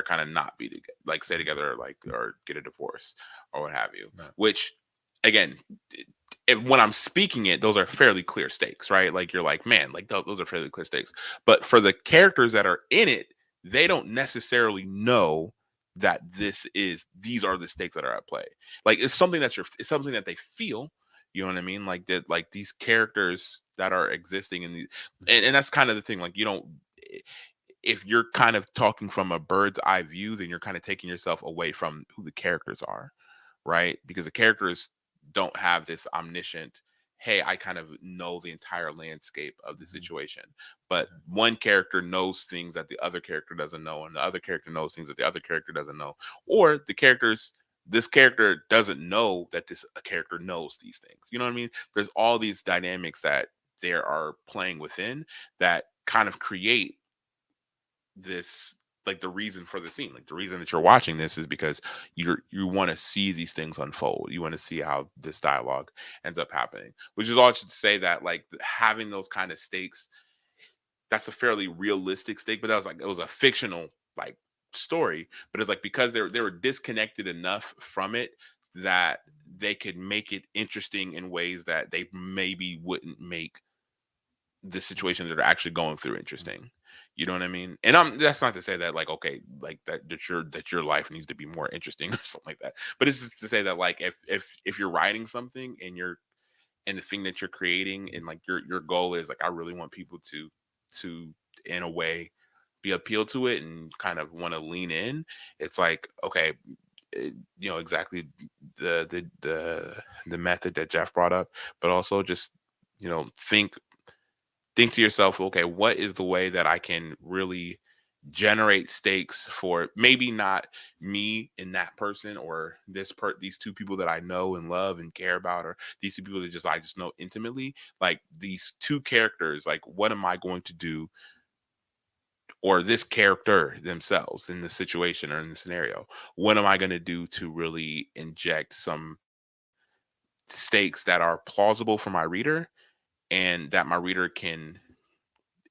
kind of not be together, like stay together, like or get a divorce or what have you. right. Which, again, when I'm speaking it, those are fairly clear stakes, right? Like you're like, man, like those are fairly clear stakes. But for the characters that are in it, they don't necessarily know that these are the stakes that are at play. Like it's something that they feel. You know what I mean? Like that, like these characters that are existing in the, and that's kind of the thing. Like you don't, if you're kind of talking from a bird's eye view, then you're kind of taking yourself away from who the characters are, right? Because the characters don't have this omniscient, hey, I kind of know the entire landscape of the Mhm. situation. But one character knows things that the other character doesn't know, and the other character knows things that the other character doesn't know. Or this character doesn't know that this a character knows these things. You know what I mean? There's all these dynamics that there are playing within that kind of create this like the reason for the scene, like the reason that you're watching this is because you want to see these things unfold, you want to see how this dialogue ends up happening, which is all to say that like having those kind of stakes, that's a fairly realistic stake, but that was like it was a fictional like story, but it's like because they were disconnected enough from it that they could make it interesting in ways that they maybe wouldn't make the situations that are actually going through interesting. You know what I mean? And that's not to say that like okay, like that your life needs to be more interesting or something like that. But it's just to say that like if you're writing something and the thing that you're creating and like your goal is like I really want people to in a way be appealed to it and kind of want to lean in. It's like okay, exactly the method that Jeff brought up, but also just think to yourself, okay, what is the way that I can really generate stakes for maybe not me and that person or these two people that I know and love and care about, or these two people that just I just know intimately, like these two characters, like what am I going to do, or this character themselves in the situation or in the scenario, what am I going to do to really inject some stakes that are plausible for my reader and that my reader can,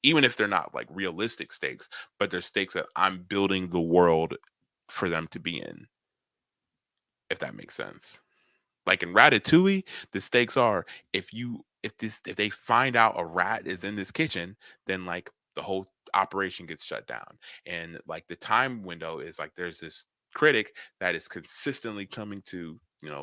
even if they're not like realistic stakes, but they're stakes that I'm building the world for them to be in, if that makes sense. Like in Ratatouille, the stakes are if they find out a rat is in this kitchen, then like the whole operation gets shut down. And like the time window is like there's this critic that is consistently coming to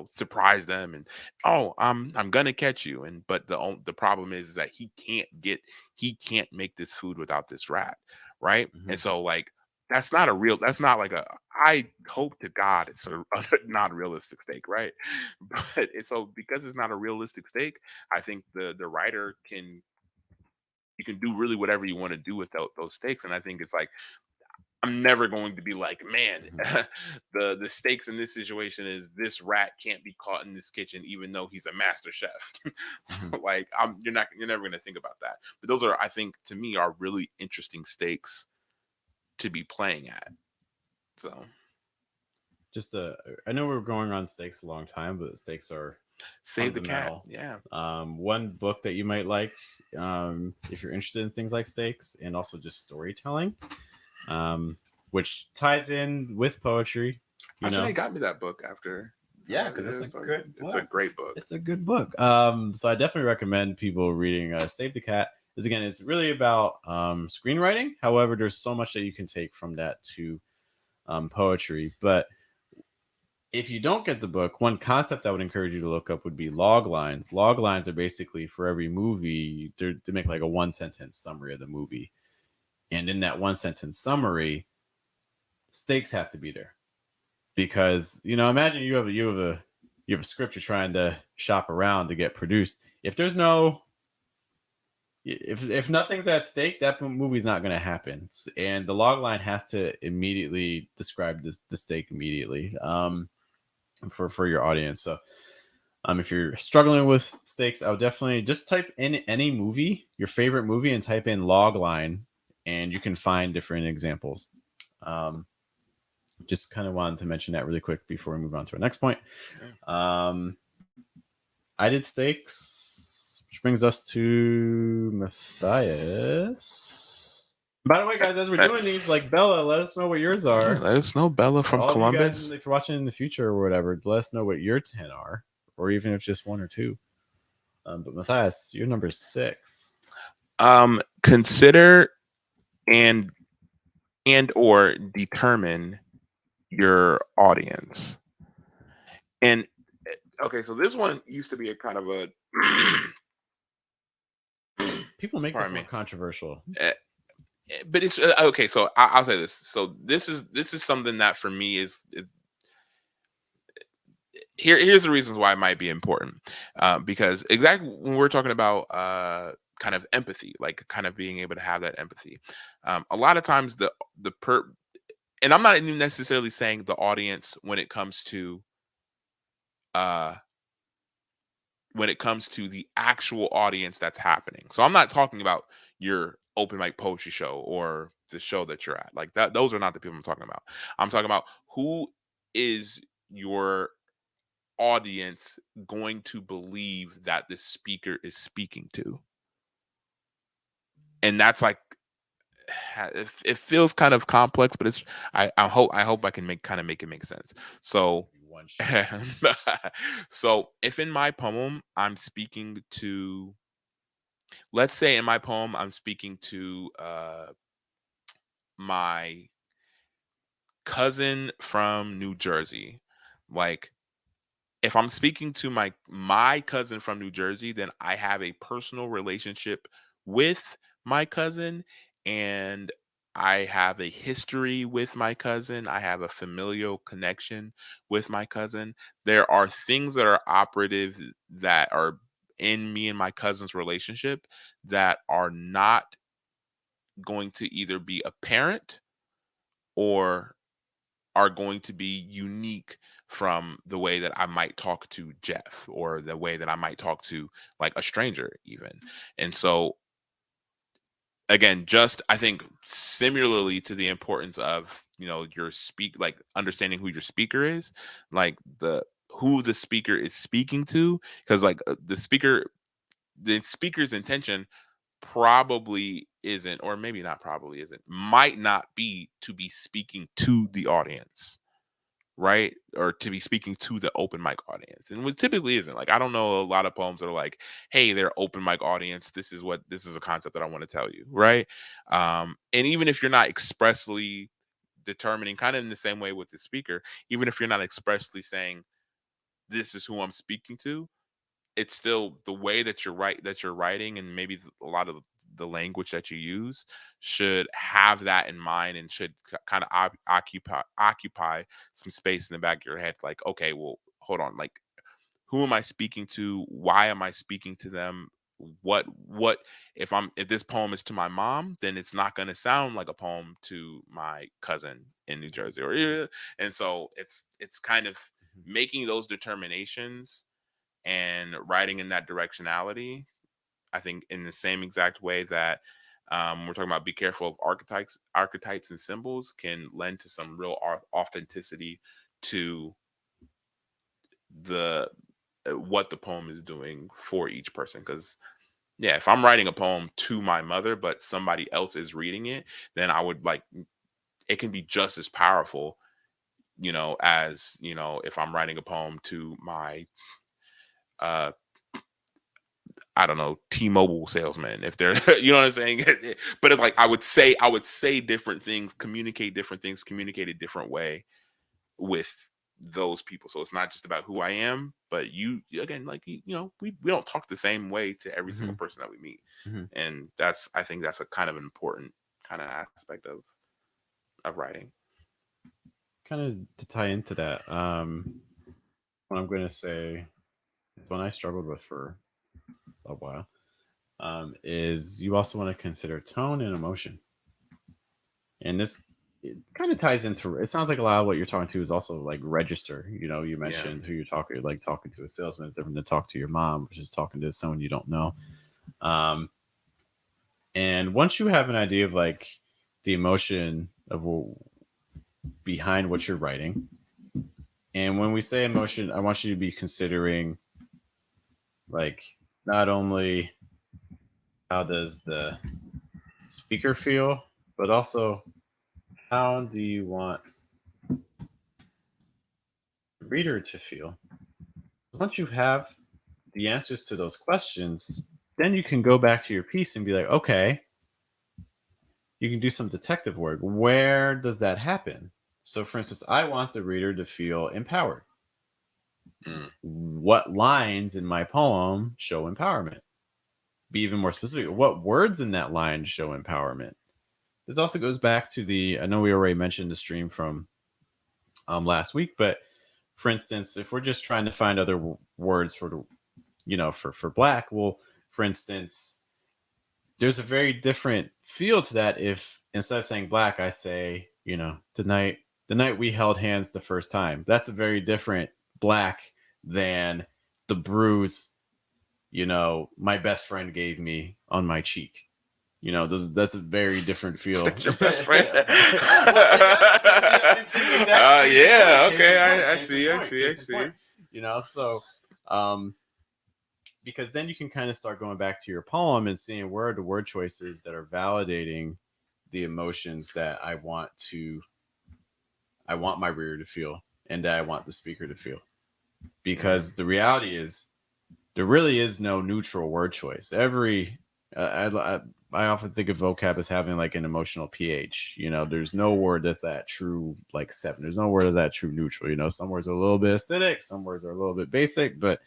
surprise them and oh I'm gonna catch you, and but the problem is that he can't make this food without this rat, right? And Mhm. so like that's not like a, I hope to God it's a not realistic stake, right? But so because it's not a realistic stake, I think the writer can you can do really whatever you want to do with those stakes, and I think it's like I'm never going to be like, man, Mhm. the stakes in this situation is this rat can't be caught in this kitchen, even though he's a master chef. Mhm. Like, you're never going to think about that. But those are, I think, to me, are really interesting stakes to be playing at. So, Just I know we're going on stakes a long time, but stakes are save the cat. fundamental. Yeah, One book that you might like, if you're interested in things like stakes and also just storytelling, um, which ties in with poetry. You Ajay know, got me that book after. yeah, because it's Yeah, a good it's a book. great book. It's a good book. So I definitely recommend people reading Save the Cat. Because again, it's really about screenwriting. However, there's so much that you can take from that to poetry. But if you don't get the book, one concept I would encourage you to look up would be log lines. Log lines are basically for every movie, they make like a one sentence summary of the movie. And in that one sentence summary, stakes have to be there. Because, imagine you have a script you're trying to shop around to get produced. If there's no if nothing's at stake, that movie's not going to happen. And the log line has to immediately describe the stake immediately, for your audience. So if you're struggling with stakes, I would definitely just type in any movie, your favorite movie, and type in log line, and you can find different examples. Um, just kind of wanted to mention that really quick before we move on to our next point. Yeah. Um, I did stakes, which brings us to Matthias. By the way, guys, as we're doing these, like Bella, let us know what yours Yeah, are. let us know, Bella from All of you guys, Columbus. if you're watching in the future or whatever, let us know what your 10 are, or even if just one or two. But Matthias, you're number 6. Consider and or determine your audience. And okay, so this one used to be a kind of a People make this pardon more me. controversial. Eh, but it's okay. So I'll say this. So this is something that for me is here's the reasons why it might be important, because exactly when we're talking about kind of empathy, like kind of being able to have that empathy, a lot of times the per and I'm not even necessarily saying the audience uh when it comes to the actual audience that's happening. So I'm not talking about your open mic poetry show or the show that you're at. Like that, those are not the people I'm talking about. I'm talking about who is your audience going to believe that the speaker is speaking to. And that's like it feels kind of complex, but it's I hope I can make it make sense. So One shot. so if in my poem I'm speaking to, let's say in my poem I'm speaking to my cousin from New Jersey. Like if I'm speaking to my cousin from New Jersey, then I have a personal relationship with my cousin, and I have a history with my cousin. I have a familial connection with my cousin. There are things that are operative that are in me and my cousin's relationship that are not going to either be apparent or are going to be unique from the way that I might talk to Jeff or the way that I might talk to like a stranger even. And so again, just I think similarly to the importance of, your like understanding who your speaker is, like the who the speaker is speaking to, because like the speaker's intention probably isn't, or maybe not probably isn't, might not be to be speaking to the audience, right? Or to be speaking to the open mic audience. And what typically isn't. Like, I don't know a lot of poems that are like, hey, they're open mic audience. This is a concept that I want to tell you, right? And even if you're not expressly determining, kind of in the same way with the speaker, even if you're not expressly saying, this is who I'm speaking to, it's still the way that you're writing, and maybe a lot of the language that you use should have that in mind and should kind of occupy some space in the back of your head, like, okay, well, hold on, like, who am I speaking to, why am I speaking to them, what if this poem is to my mom, then it's not going to sound like a poem to my cousin in New Jersey, or yeah. And so it's kind of making those determinations and writing in that directionality. I think in the same exact way that we're talking about, be careful of archetypes and symbols can lend to some real authenticity to the what the poem is doing for each person. Because yeah, if I'm writing a poem to my mother, but somebody else is reading it, then I would like it can be just as powerful, as if I'm writing a poem to my uh I don't know, T-Mobile salesman, if they're you know what I'm saying? But it's like I would say different things, communicate a different way with those people. So it's not just about who I am, but you again, like we don't talk the same way to every Hmm. single person that we meet. Hmm. And I think that's a kind of an important kind of aspect of writing. Kind of to tie into that, what I'm going to say is one I struggled with for a while, is you also want to consider tone and emotion. And this, it kind of ties into, it sounds like a lot of what you're talking to is also like register. You Yeah. mentioned who you're talking, like talking to a salesman is different than talk to your mom, which is talking to someone you don't know. Um, and once you have an idea of like the emotion of behind what you're writing, and when we say emotion, I want you to be considering like not only how does the speaker feel, but also how do you want the reader to feel. Once you have the answers to those questions, then you can go back to your piece and be like, okay, you can do some detective work. Where does that happen? So, for instance, I want the reader to feel empowered. Mm. What lines in my poem show empowerment? Be even more specific. What words in that line show empowerment? This also goes back to I know we already mentioned the stream from last week, but for instance, if we're just trying to find other words for for black, well, for instance, there's a very different feel to that if instead of saying black, I say, the night we held hands the first time. That's a very different black than the bruise, my best friend gave me on my cheek. That's a very different feel. That's your best friend. Well, Yeah. case in Okay. point, I case in see. I point, see. I case in point. see. So um, because then you can kind of start going back to your poem and seeing where are the word choices that are validating the emotions that I want my reader to feel and that I want the speaker to feel. Mm. Because the reality is there really is no neutral word choice. I often think of vocab as having like an emotional pH. There's no word that's that true like 7. There's no word that's that true neutral. Some words are a little bit acidic, some words are a little bit basic, but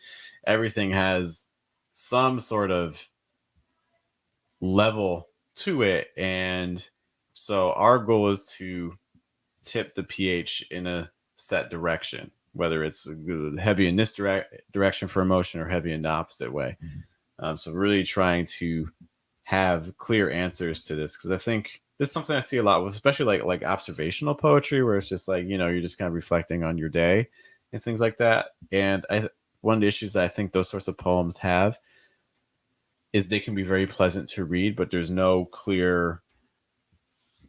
everything has some sort of level to it. And so our goal is to tip the pH in a set direction, whether it's heavy in this direction for emotion or heavy in the opposite way. So really trying to have clear answers to this, because I think this is something I see a lot with, especially like observational poetry, where it's just like you're just kind of reflecting on your day and things like that. And one of the issues that I think those sorts of poems have is they can be very pleasant to read, but there's no clear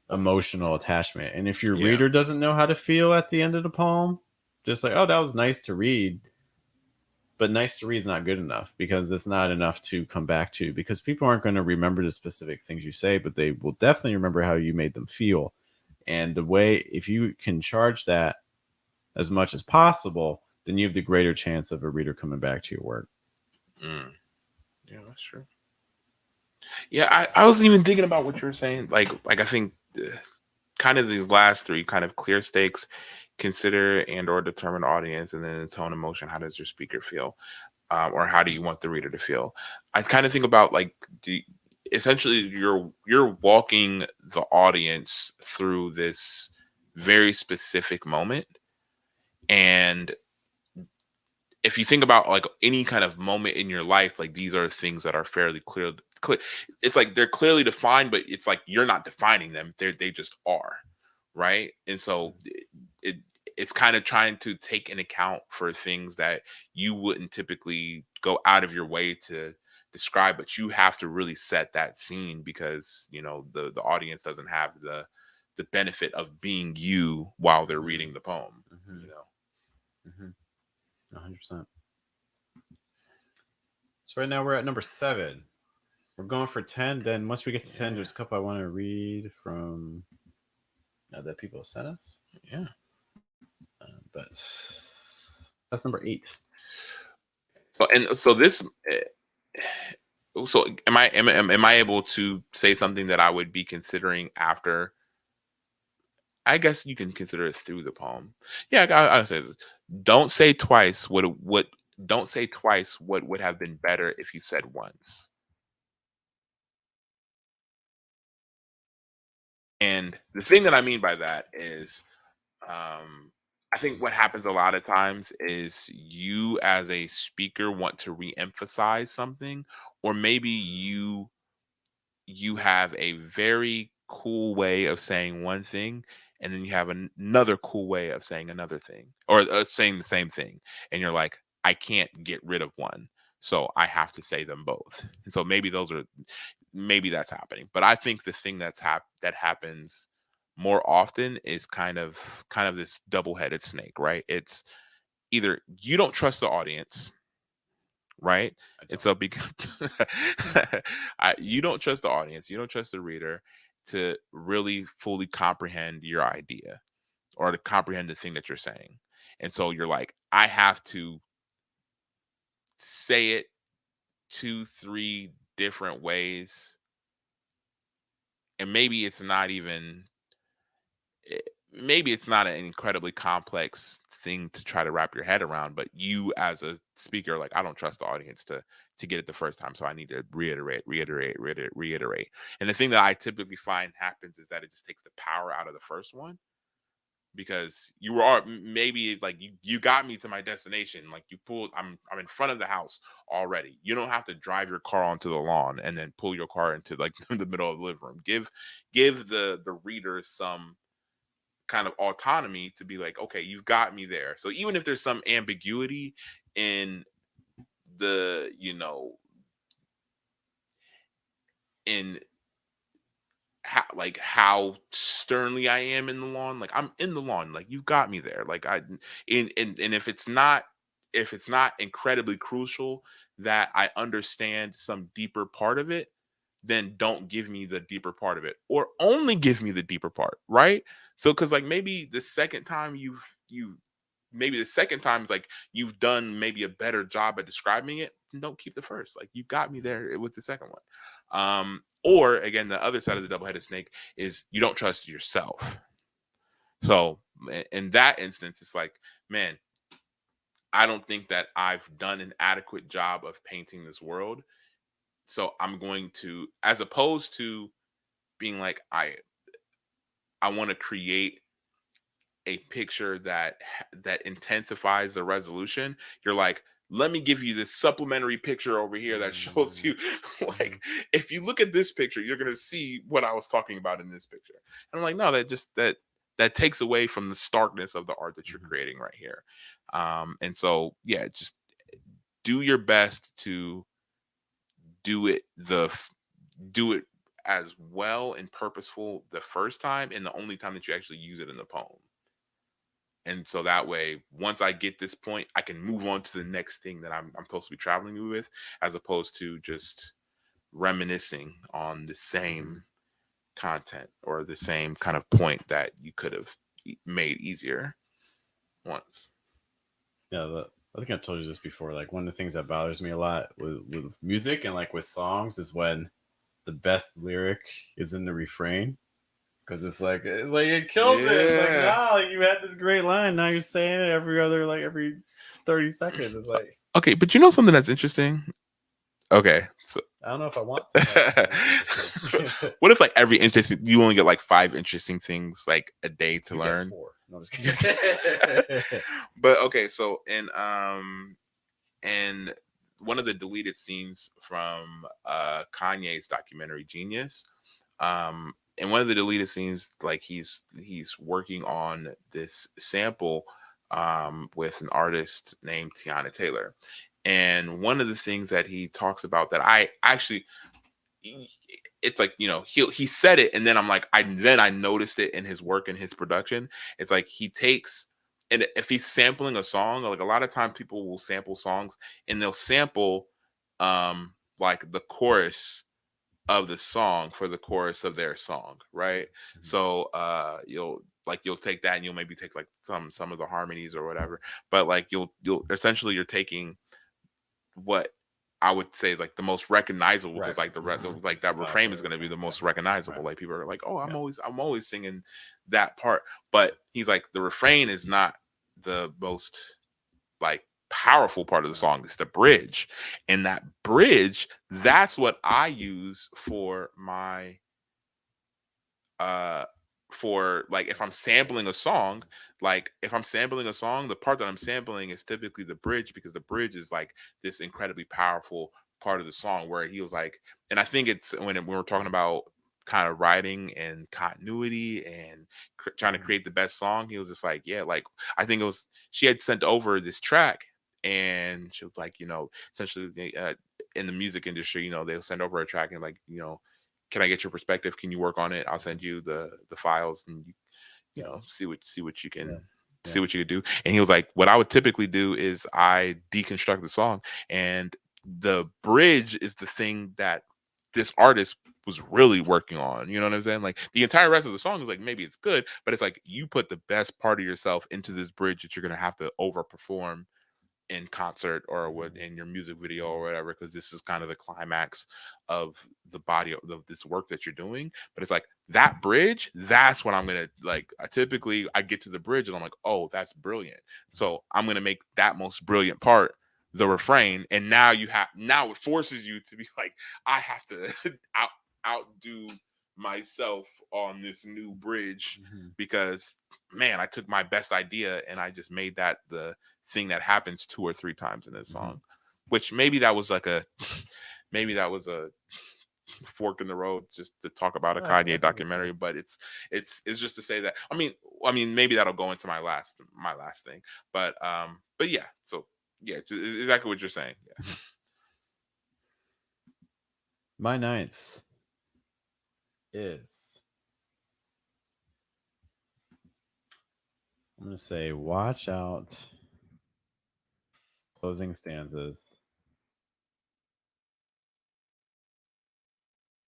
emotional attachment. And if your Yeah. reader doesn't know how to feel at the end of the poem, just like, oh, that was nice to read, but nice to read is not good enough, because it's not enough to come back to, because people aren't going to remember the specific things you say, but they will definitely remember how you made them feel. And the way, if you can charge that as much as possible, then you have the greater chance of a reader coming back to your work. Mm. Yeah, that's true. Yeah, I was even thinking about what you were saying. Like I think kind of these last three kind of clear stakes, consider and or determine audience, and then the tone, emotion. How does your speaker feel, or how do you want the reader to feel? I kind of think about like essentially you're walking the audience through this very specific moment, and if you think about like any kind of moment in your life, like these are things that are fairly clear. It's like they're clearly defined, but it's like you're not defining them. They just are, right? And so it it's kind of trying to take an account for things that you wouldn't typically go out of your way to describe, but you have to really set that scene because the audience doesn't have the benefit of being you while they're Mm-hmm. reading the poem. Mm-hmm. You know. Mm-hmm. 100%. So right now we're at number 7. We're going for 10. Then once we get to 10, Yeah. there's a couple I want to read from that people sent us. Yeah. But that's number 8. So this. So am I able to say something that I would be considering after? I guess you can consider it through the poem. Yeah, I say this. Don't say twice what don't say twice what would have been better if you said once. And the thing that I mean by that is, I think what happens a lot of times is you as a speaker want to re-emphasize something, or maybe you have a very cool way of saying one thing, and then you have another cool way of saying another thing, or saying the same thing, and you're like, I can't get rid of one, so I have to say them both. And so maybe that's happening, but I think the thing that happens more often is kind of this double-headed snake, right? It's either you don't trust the audience, right? I And don't. so because you don't trust the audience, you don't trust the reader to really fully comprehend your idea or to comprehend the thing that you're saying. And so you're like, I have to say it two, three different ways. And eh, maybe it's not an incredibly complex thing to try to wrap your head around, but you as a speaker, like, I don't trust the audience to get it the first time, so I need to reiterate. And the thing that I typically find happens is that it just takes the power out of the first one, because maybe like you got me to my destination, like you pulled, I'm in front of the house already. You don't have to drive your car onto the lawn and then pull your car into like the middle of the living room. Give the reader some kind of autonomy to be like, okay, you've got me there. So even if there's some ambiguity in the, in how sternly I am in the lawn, like I'm in the lawn, like you've got me there. Like and if it's not incredibly crucial that I understand some deeper part of it, then don't give me the deeper part of it, or only give me the deeper part, right? So because like maybe the second time is like you've done maybe a better job at describing it, don't keep the first. Like you got me there with the second one. Or again, the other side of the double-headed snake is you don't trust yourself. So in that instance, it's like, man, I don't think that I've done an adequate job of painting this world. So I'm going to, as opposed to being like, I want to create a picture that intensifies the resolution. You're like, let me give you this supplementary picture over here that shows Mm-hmm. you like, if you look at this picture, you're gonna see what I was talking about in this picture. And I'm like, no, that takes away from the starkness of the art that you're Mm-hmm. creating right here. And so yeah, just do your best to do it do it as well and purposeful the first time, and the only time that you actually use it in the poem. And so that way, once I get this point, I can move on to the next thing that I'm supposed to be traveling with, as opposed to just reminiscing on the Mm-hmm. same content or the same kind of point that you could have made easier once. Yeah, I think I've told you this before. Like one of the things that bothers me a lot with music and like with songs is when the best lyric is in the refrain, because it's like it kills it. It's like, Yeah. nah, like you had this great line, now you're saying it every 30 seconds. It's like, Okay, but you know something that's interesting? Okay, so I don't know if I want to know something that's interesting. what if like every interesting you only get like five interesting things like a day to You get learn? 4. No, I'm just kidding. But okay, so in and one of the deleted scenes from Kanye's documentary Genius. And one of the deleted scenes, like he's working on this sample with an artist named Tiana Taylor. And one of the things that he talks about that I actually, it's like, he said it, and then I'm like, I noticed it in his work and his production. It's like he takes, and if he's sampling a song, like a lot of times people will sample songs and they'll sample like the chorus of the song for the chorus of their song, right? Mhm. So you'll take that and you'll maybe take like some of the harmonies or whatever, but like you'll essentially you're taking what I would say is like the most recognizable, because Right. like like Just that about refrain the is going to be refrain. the Yeah. most recognizable. Right. Like people are like, oh, Yeah. I'm always singing that part, but he's like, the refrain is not the most like powerful part of the song. It's the bridge, and that bridge, that's what I use for my uh for like if I'm sampling a song, like if I'm sampling a song, the part that I'm sampling is typically the bridge, because the bridge is like this incredibly powerful part of the song where he was like, and I think it's when we're talking about kind of writing and continuity and trying to Mhm. create the best song, he was just like, yeah, like I think it was, she had sent over this track, and she was like, essentially in the music industry, they'll send over a track and like, can I get your perspective? Can you work on it? I'll send you the files, and Yeah. see what you Yeah. can see Yeah. what you could do. And he was like, what I would typically do is I deconstruct the song, and the bridge is the thing that this artist was really working on. You know what I'm saying? Like the entire rest of the song is like, maybe it's good, but it's like you put the best part of yourself into this bridge that you're gonna have to overperform in concert or what Mhm. in your music video Mhm. or whatever, because this is kind of the climax of the body of this work that you're doing. But it's like that bridge, that's what I'm gonna like. I get to the bridge and I'm like, oh, that's brilliant, so I'm gonna make that most brilliant part the refrain. And now it forces you to be like, I have to outdo myself on this new bridge, Mhm. because man, I took my best idea and I just made that the thing that happens two or three times in this Mhm. song. Which maybe that was like a maybe that was a fork in the road just to talk about a No, I Kanye think it's documentary, fair. but it's just to say that I mean maybe that'll go into my last thing, but yeah, so yeah, it's exactly what you're saying. Yeah. My ninth is, I'm gonna say, watch out closing stanzas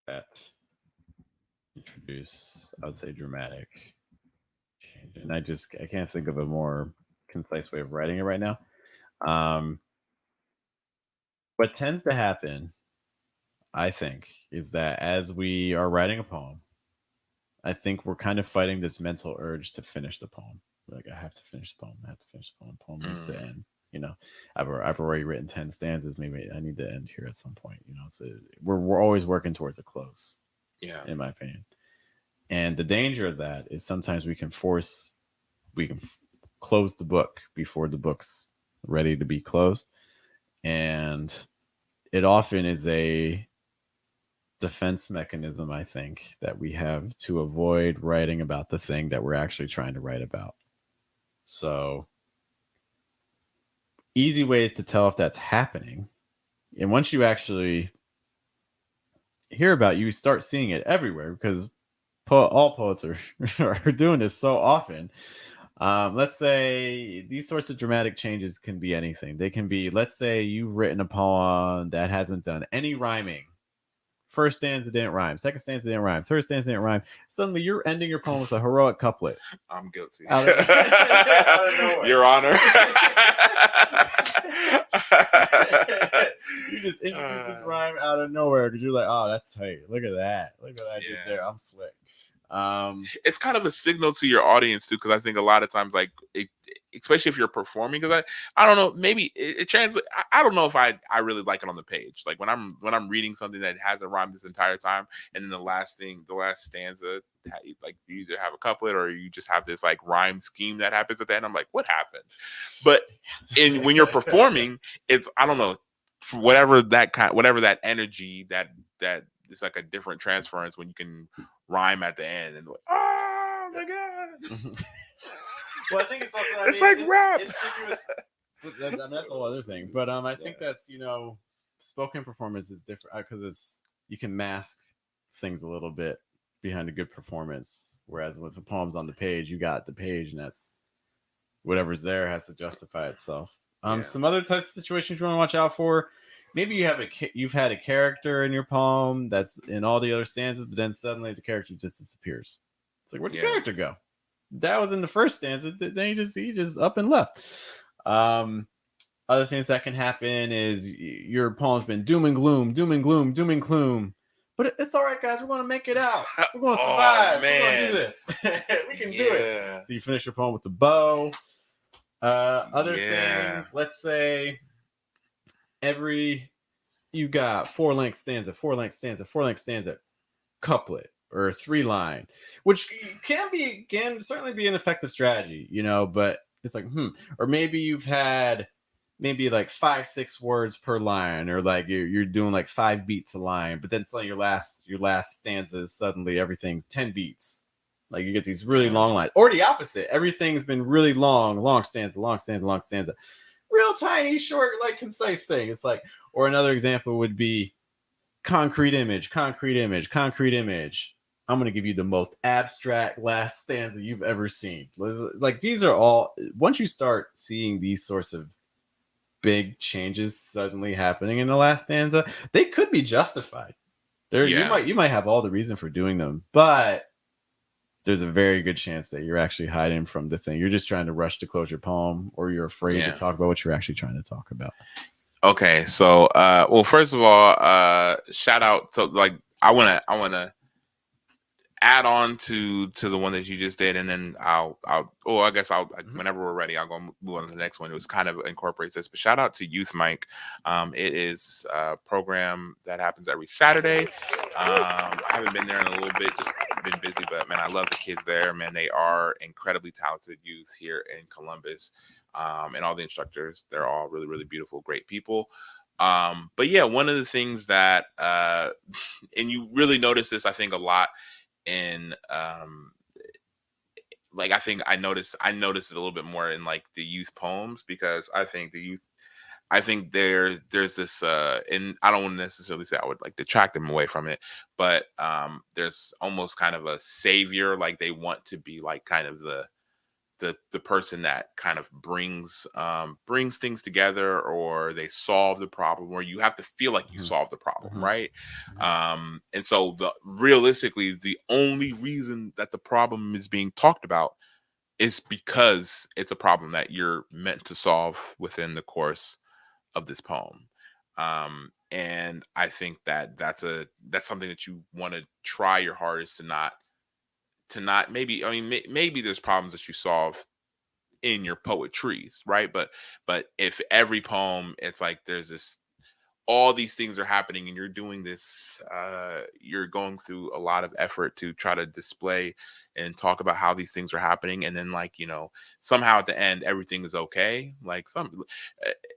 that introduce, I would say, dramatic change. And I can't think of a more concise way of writing it right now. Um, what tends to happen, I think, is that as we are writing a poem, I think we're kind of fighting this mental urge to finish the poem. Like, I have to finish the poem. I have to finish the poem. Poem needs to Mm, end. You know, I've already written 10 stanzas. Maybe I need to end here at some point. So we're always working towards a close, yeah. in my opinion. And the danger of that is sometimes we can close the book before the book's ready to be closed, and it often is a defense mechanism, I think, that we have to avoid writing about the thing that we're actually trying to write about. So, easy ways to tell if that's happening. And once you actually hear about it, you start seeing it everywhere because all poets are, are doing this so often. Let's say these sorts of dramatic changes can be anything. They can be, let's say you've written a poem that hasn't done any rhyming. First stanza didn't rhyme. Second stanza didn't rhyme. Third stanza didn't rhyme. Suddenly, you're ending your poem with a heroic couplet I'm guilty. out of, out of nowhere. Your Honor. You just introduce this Uh, rhyme out of nowhere because you're like, oh, that's tight. Look at that. Look what I did yeah. there. I'm slick. Um, It's kind of a signal to your audience too, because I think a lot of times, like especially if you're performing, because I don't know, maybe it translates. I don't know if I really like it on the page. Like when I'm reading something that hasn't rhymed this entire time, and then the last stanza, like you either have a couplet or you just have this like rhyme scheme that happens at the end. I'm like, what happened? But in when you're performing, it's, I don't know, for whatever that energy, that it's like a different transference when you can rhyme at the end and like, oh my god, Well, I think it's also. I it's mean, like rap. it's tricky with. That's a whole other thing. But I think that's spoken performance is different because it's you can mask things a little bit behind a good performance. Whereas with the poems on the page, you got the page, and that's whatever's there has to justify itself. Yeah, Some other types of situations you want to watch out for. Maybe you've had a character in your poem that's in all the other stanzas, but then suddenly the character just disappears. It's like, where'd the yeah, character go? That was in the first stanza. Then he just up and left. Um, Other things that can happen is your poem's been doom and gloom, doom and gloom, doom and gloom. But it's all right, guys. We're going to make it out. We're going to oh survive. We're going to do man, this. We can do it. yeah, So you finish your poem with the bow. Other yeah, things, let's say you got four-length stanza, four-length stanza, four-length stanza, couplet or three-line, which can certainly be an effective strategy, but it's like, or maybe you've had maybe like 5-6 words per line, or like you're doing like 5 beats a line, but then suddenly your last stanza is suddenly everything's 10 beats. Like you get these really yeah, long lines, or the opposite. Everything's been really long, long stanza, long stanza, long stanza, real tiny, short, like concise thing. It's like, or another example would be concrete image, concrete image, concrete image. I'm going to give you the most abstract last stanza you've ever seen. Like these are all, once you start seeing these sorts of big changes suddenly happening in the last stanza, they could be justified. There, you yeah, might you might have all the reason for doing them, but there's a very good chance that you're actually hiding from the thing. You're just trying to rush to close your poem, or you're afraid to yeah. talk about what you're actually trying to talk about. Okay, so well, first of all, shout out to, like, I wanna add on to the one that you just did, and then I guess Mhm. whenever we're ready, I'll go move on to the next one. It was kind of incorporates this, but shout out to Youth Mike. It is a program that happens every Saturday. I haven't been there in a little bit, just been busy, but man, I love the kids there. Man, they are incredibly talented youth here in Columbus. And all the instructors, they're all really, really beautiful, great people. But yeah, one of the things that and you really notice this, I think, a lot in like, I noticed it a little bit more in like the youth poems, because I think there's this and I don't want to necessarily say I would like detract them away from it, but there's almost kind of a savior, like they want to be like kind of the person that kind of brings things together, or they solve the problem, or you have to feel like you Mhm. solve the problem, Mhm. right? And so the realistically, the only reason that the problem is being talked about is because it's a problem that you're meant to solve within the course of this poem. And I think that that's something that you want to try your hardest to not maybe, I mean, maybe there's problems that you solve in your poetries, right? But if every poem, it's like there's this, all these things are happening, and you're doing this, you're going through a lot of effort to try to display and talk about how these things are happening, and then, like, somehow at the end everything is okay, like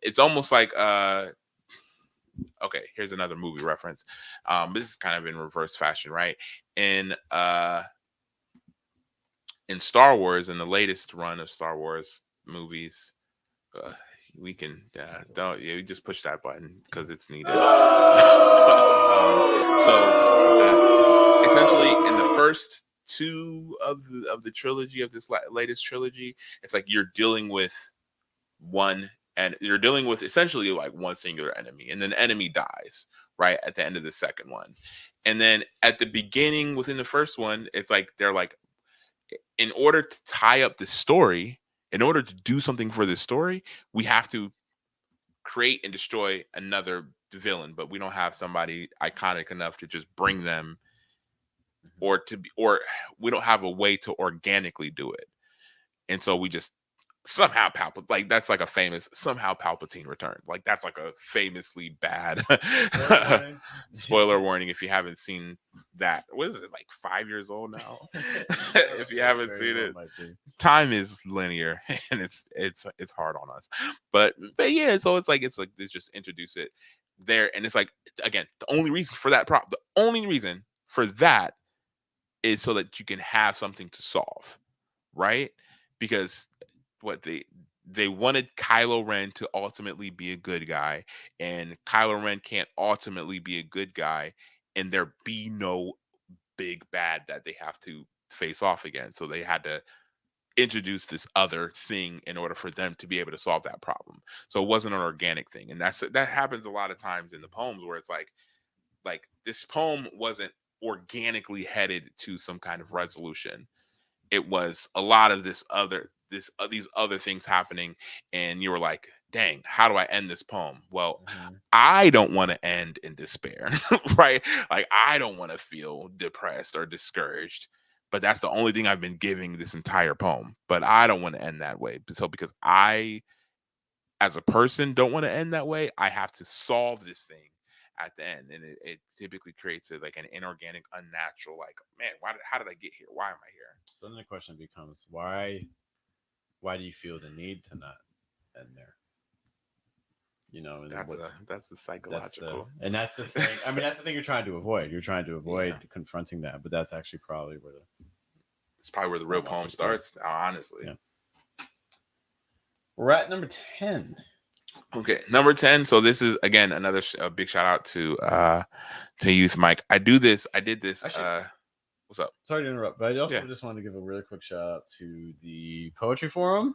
it's almost like okay, here's another movie reference. This is kind of in reverse fashion, right? In uh in Star Wars, in the latest run of Star Wars movies, uh, we can don't yeah, we just push that button because it's needed. Essentially, in the first two of the trilogy, of this latest trilogy, it's like you're dealing with one, and you're dealing with essentially like one singular enemy, and then the enemy dies right at the end of the second one. And then at the beginning, within the first one, it's like they're like, in order to tie up this story, in order to do something for this story, we have to create and destroy another villain, but we don't have somebody iconic enough to just bring them, or we don't have a way to organically do it. And so we just somehow like that's like a famous somehow Palpatine returned. Like that's like a famously bad Spoiler warning. spoiler warning if you haven't seen that. What is it, like 5 years old now? If you Very, haven't very seen well it, might be. time is linear and it's hard on us. But yeah, so it's like they just introduce it there, and it's like again, the only reason for that prop, the only reason for that is so that you can have something to solve, right? Because what they wanted Kylo Ren to ultimately be a good guy, and Kylo Ren can't ultimately be a good guy, and there be no big bad that they have to face off again. So they had to introduce this other thing in order for them to be able to solve that problem. So it wasn't an organic thing, and that happens a lot of times in the poems where it's like this poem wasn't organically headed to some kind of resolution. It was a lot of these other things happening, and you were like, dang, how do I end this poem? Well, Mhm. I don't want to end in despair. Right? Like I don't want to feel depressed or discouraged, but that's the only thing I've been giving this entire poem. But I don't want to end that way. So because I as a person don't want to end that way, I have to solve this thing at the end, and it typically creates like an inorganic, unnatural, like, man, how did I get here? Why am I here? So then the question becomes, why do you feel the need to not end there? And That's a that's the psychological. and that's the thing. I mean, that's the thing you're trying to avoid. You're trying to avoid Yeah, confronting that, but that's actually probably where the it's probably where the real poem wants to poem explore. starts. Honestly. Yeah. We're at number 10. Okay, number 10. So this is again another a big shout out to Youth Mike. I do this. I did this. Actually, What's up? sorry to interrupt, but I also Yeah. just wanted to give a really quick shout out to the poetry forum,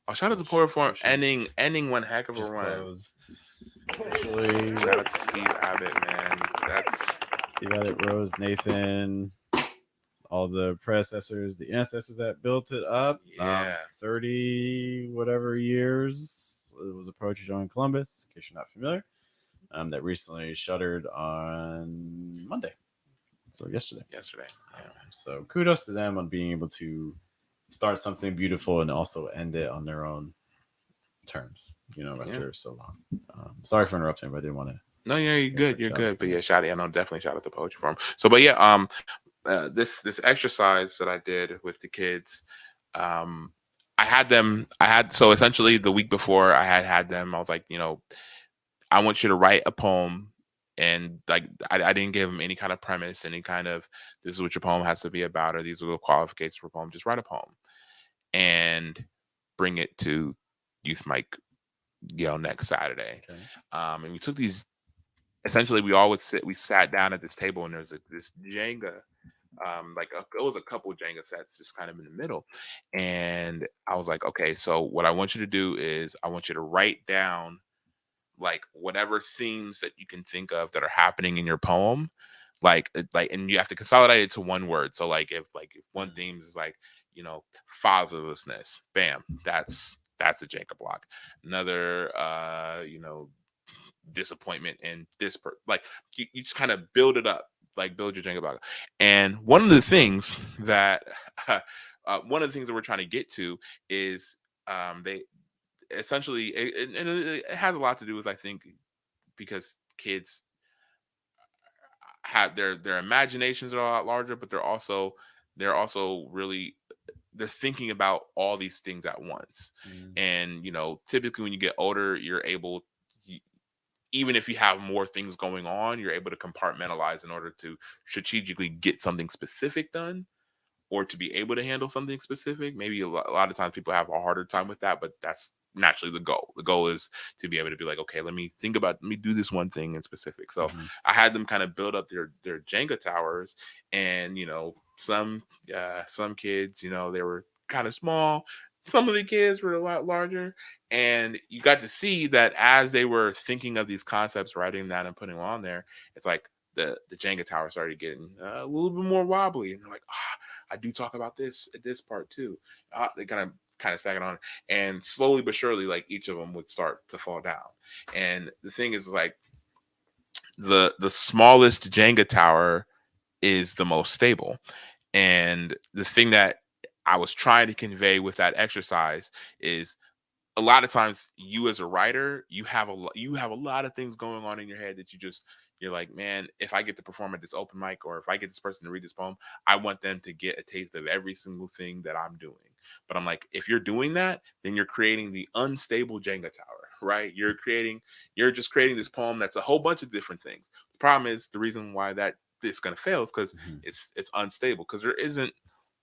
Oh, shout out to which Poor Form which is ending one heck of a just run. closed officially. Shout out to Steve Abbott, man. That's Steve Abbott, Rose, Nathan, all the predecessors, the ancestors that built it up. yeah, 30 whatever years. It was a poetry show in Columbus, in case you're not familiar. That recently shuttered on Monday, so yesterday. yesterday. Yeah. So kudos to them on being able to start something beautiful and also end it on their own terms. Yeah. After so long. Sorry for interrupting, but I didn't want to. No, yeah, you're Yeah, good. quick You're shout out good. for But them. yeah, I know definitely shout out to Poetry Farm. So, but yeah, this exercise that I did with the kids, um, I had so essentially the week before I had them. I was like, I want you to write a poem, and like I didn't give them any kind of premise, any kind of this is what your poem has to be about, or these are the qualifications for a poem. Just write a poem and bring it to Youth Mike, next Saturday. Okay. And we took these. Essentially, we sat down at this table, and there's this Jenga, it was a couple Jenga sets just kind of in the middle. And I was like, okay, so what I want you to do is I want you to write down like whatever themes that you can think of that are happening in your poem, and you have to consolidate it to one word. So like if one Mm. theme is like, fatherlessness, bam, that's a Jenga block. Another disappointment in like you just kind of build it up, like build your Jenga block. And one of the things that we're trying to get to is they essentially it has a lot to do with, I think, because kids have their imaginations are a lot larger, but they're also really they're thinking about all these things at once. Mm. And typically when you get older, you're able, even if you have more things going on, you're able to compartmentalize in order to strategically get something specific done, or to be able to handle something specific. Maybe a lot of times people have a harder time with that, but that's naturally the goal. The goal is to be able to be like, okay, let me do this one thing in specific. So Mhm. I had them kind of build up their Jenga towers, and some kids, they were kind of small. Some of the kids were a lot larger, and you got to see that as they were thinking of these concepts, writing that and putting them on there. It's like the Jenga tower started getting a little bit more wobbly, and they're like, I do talk about this at this part too. They kind of sag it on, and slowly but surely, like each of them would start to fall down. And the thing is, like the smallest Jenga tower is the most stable. And the thing that I was trying to convey with that exercise is a lot of times you as a writer, you have a lot of things going on in your head that you're like, man, if I get to perform at this open mic or if I get this person to read this poem, I want them to get a taste of every single thing that I'm doing. But I'm like, if you're doing that, then you're creating the unstable Jenga tower, right? You're just creating this poem that's a whole bunch of different things. The problem is the reason why that it's going to fail is because Mhm. it's unstable because there isn't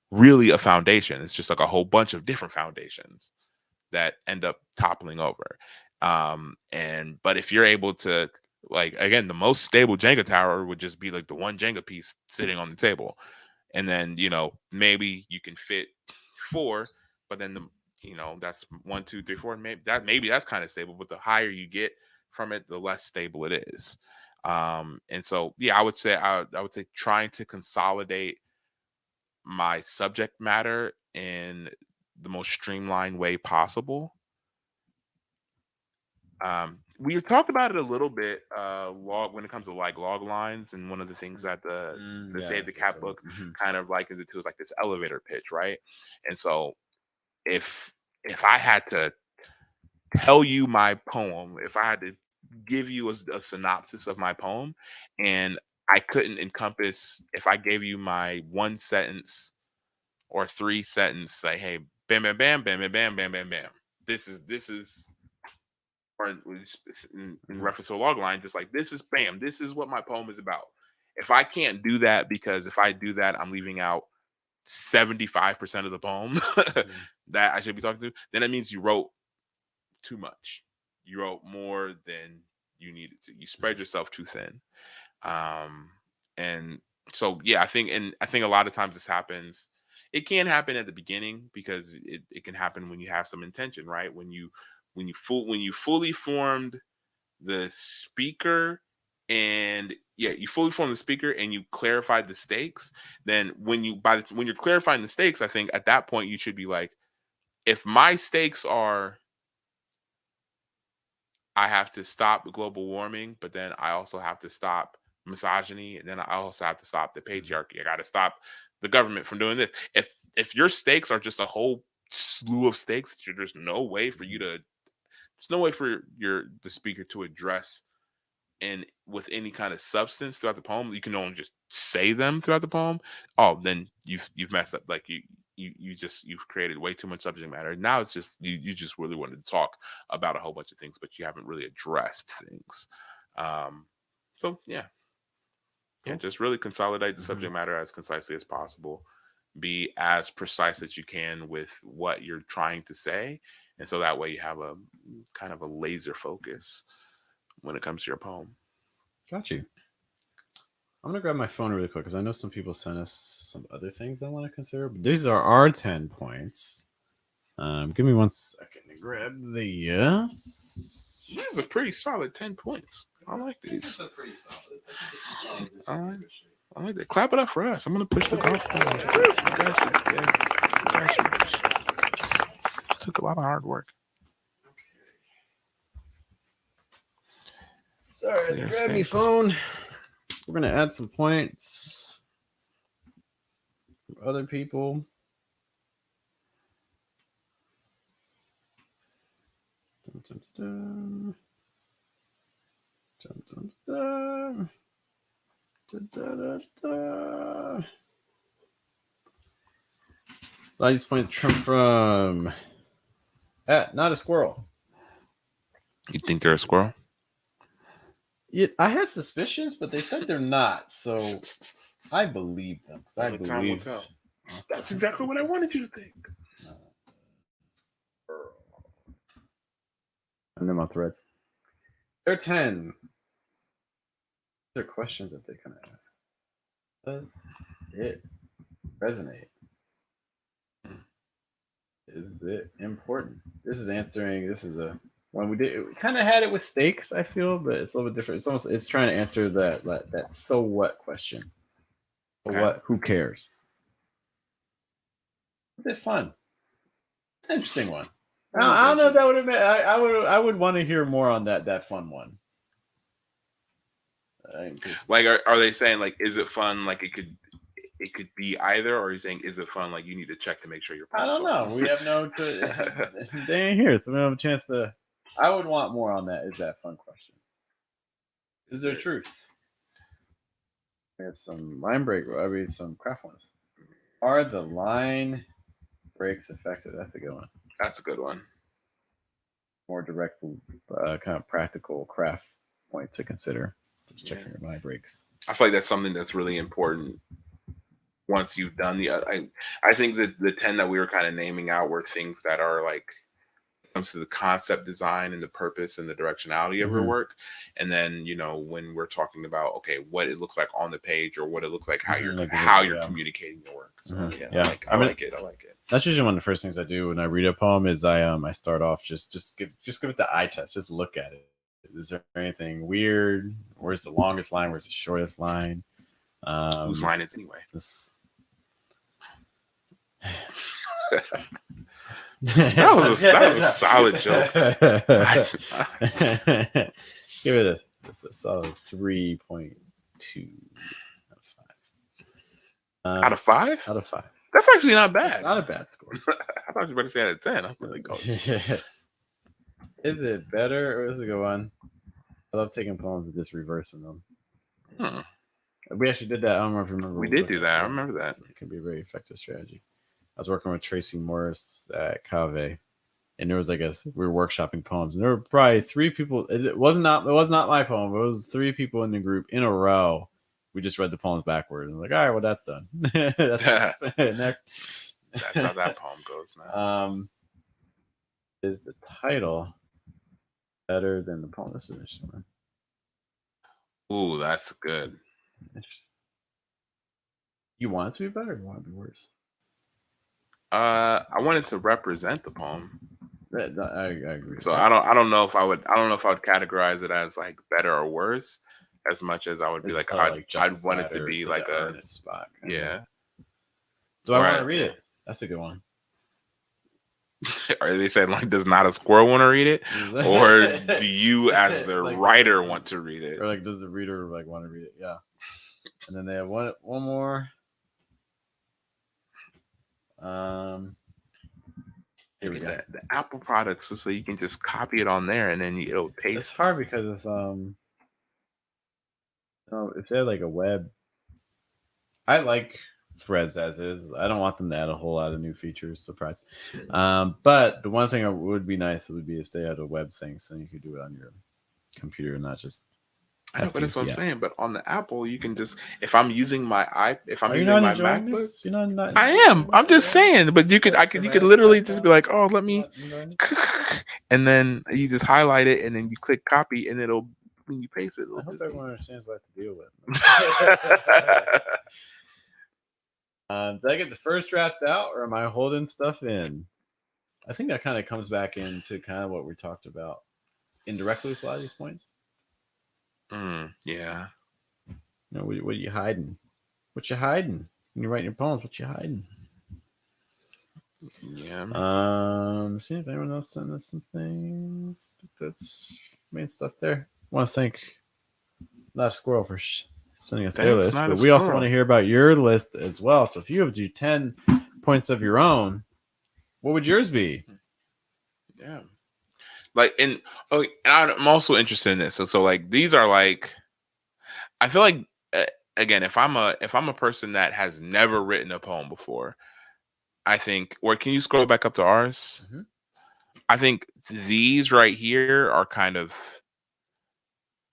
really a foundation. It's just like a whole bunch of different foundations that end up toppling over. And but if you're able to, like, again, the most stable Jenga tower would just be like the one Jenga piece sitting on the table, and then maybe you can fit four, but then that's one, two, three, four. Maybe that's kind of stable, but the higher you get from it, the less stable it is. And so yeah, I would say trying to consolidate my subject matter in the most streamlined way possible. We talked about it a little bit log when it comes to like log lines, and one of the things that the Yeah, Save I the think Cat so. book kind of likens it to is like this elevator pitch, right? And so if if I had to tell you my poem, if I had to give you a synopsis of my poem, and I couldn't encompass, if I gave you my one sentence or three sentence, like, hey, bam, bam, bam, bam, bam, bam, bam, bam, bam. This is or in Mhm. reference to a log line, just like this is bam, this is what my poem is about. If I can't do that, because if I do that, I'm leaving out 75% of the poem Mhm. that I should be talking to, then it means you wrote too much. You wrote more than you needed to. You spread yourself too thin. Um, and so yeah, I think a lot of times this happens. It can happen at the beginning because it can happen when you have some intention, right? When you fully formed the speaker, and yeah, you fully formed the speaker and you clarified the stakes, then when you're clarifying the stakes, I think at that point you should be like, if my stakes are I have to stop global warming, but then I also have to stop misogyny, and then I also have to stop the Mhm. patriarchy. I got to stop the government from doing this. If your stakes are just a whole slew of stakes, that there's no way for you Mhm. to, there's no way for the speaker to address and with any kind of substance throughout the poem. You can only just say them throughout the poem. Oh, then you've messed up. Like you've created way too much subject matter. Now it's just you just really wanted to talk about a whole bunch of things, but you haven't really addressed things. Um, so yeah, Cool. just really consolidate the Mhm. subject matter as concisely as possible. Be as precise as you can with what you're trying to say, and so that way you have a kind of a laser focus when it comes to your poem. Got you. I'm gonna grab my phone really quick because I know some people sent us some other things I want to consider. But these are our 10 points. Give me 1 second to grab the yes. These are pretty solid 10 points. I like I think these. they're pretty solid. I think if you follow this, I you'll be like, in good shape. I like that. Clap it up for us. I'm gonna push the Yeah, golf ball. yeah, Woo! yeah. You guys, you guys took a lot of hard work. Okay. Sorry, to Clear grab me stance. phone. We're gonna add some points from other people. Dun, dun, dun, dun, dun, dun, dun, dun, dun, dun. A lot of these points come from not a squirrel. You think they're a squirrel? I had suspicions, but they said they're not, so I believe them because I Only time will believe. tell. That's exactly what I wanted you to think. And then my threads. They're 10. They're questions that they kind of ask. Does it resonate? Is it important? This is answering. This is a one we did. We kind of had it with stakes. I feel, but it's a little bit different. It's trying to answer that so what question. So Okay. what? Who cares? Is it fun? It's an interesting one. That is I don't know if interesting. that would have been. I would want to hear more on that fun one. Like, are they saying like, is it fun? Like, it could be either, or are you saying is it fun? Like you need to check to make sure your I poem's don't know. fun. We have no. They ain't here, so we don't have a chance to. I would want more on that. Is that fun question? Is there truth? There's some line break. I read some craft ones. Are the line breaks effective? That's a good one. That's a good one. More direct, kind of practical craft point to consider. Just Yeah. checking your line breaks. I feel like that's something that's really important once you've done the. I think that the 10 that we were kind of naming out were things that are like comes to the concept design and the purpose and the directionality of your Mm-hmm. work, and then when we're talking about okay what it looks like on the page or what it looks like how you're Like how you're yeah. communicating your work. So Mm-hmm. yeah, Yeah. I like it. I like it. That's usually one of the first things I do when I read a poem. Is I start off just give it the eye test. Just look at it. Is there anything weird? Where's the longest line? Where's the shortest line? Whose line is anyway? This That was a solid joke. Give it a solid 3.2 Out of 5? out of 5. That's actually not bad. That's not a bad score. I thought you were about to say out of 10. I'm really coach. Is it better or is it a good one? I love taking poems and just reversing them. We actually did that. I don't know if you remember. We did do that. I remember that. It can be a very effective strategy. I was working with Tracy Morris at Cave, and there was we were workshopping poems, and there were probably 3 people. It was not my poem. But it was 3 people in the group in a row. We just read the poems backwards. And like, all right, well, that's done. That's next. That's how that poem goes now. Is the title better than the poem? This is interesting one. Ooh, that's good. That's interesting. You want it to be better or you want it to be worse? I wanted to represent the poem. I agree. So I don't know if I would categorize it as like better or worse, as much as I would be like I'd want it to be like a spot. Yeah. Do I want to read it? That's a good one. Are they saying like does not a squirrel want to read it, or do you as the writer want to read it, or like does the reader want to read it? Yeah. And then they have one more. Here we go. The Apple products, so you can just copy it on there and then it'll paste. It's hard because it's if they're like a web, I like Threads as is. I don't want them to add a whole lot of new features. Surprise. But the one thing that would be nice would be if they had a web thing, so you could do it on your computer and not just. I know, but that's what I'm saying. But on the Apple, you can just if I'm using my using my MacBook, I am. I'm just saying. But you could literally just be like, oh, let me, and then you just highlight it, and then you click copy, and it'll when you paste it. I hope everyone understands what I have to deal with. Did I get the first draft out, or am I holding stuff in? I think that kind of comes back into kind of what we talked about indirectly with a lot of these points. Yeah. What are you hiding? What you hiding? When you're writing your poems, what you hiding? Yeah. See if anyone else sent us some things. That's main stuff there. I want to thank Last Squirrel for sending us their list, but we also want to hear about your list as well. So if you have to do 10 points of your own, what would yours be? Yeah. And I'm also interested in this. So like these are like, I feel like again, if I'm a person that has never written a poem before, I think, or can you scroll back up to ours? Mm-hmm. I think these right here are kind of.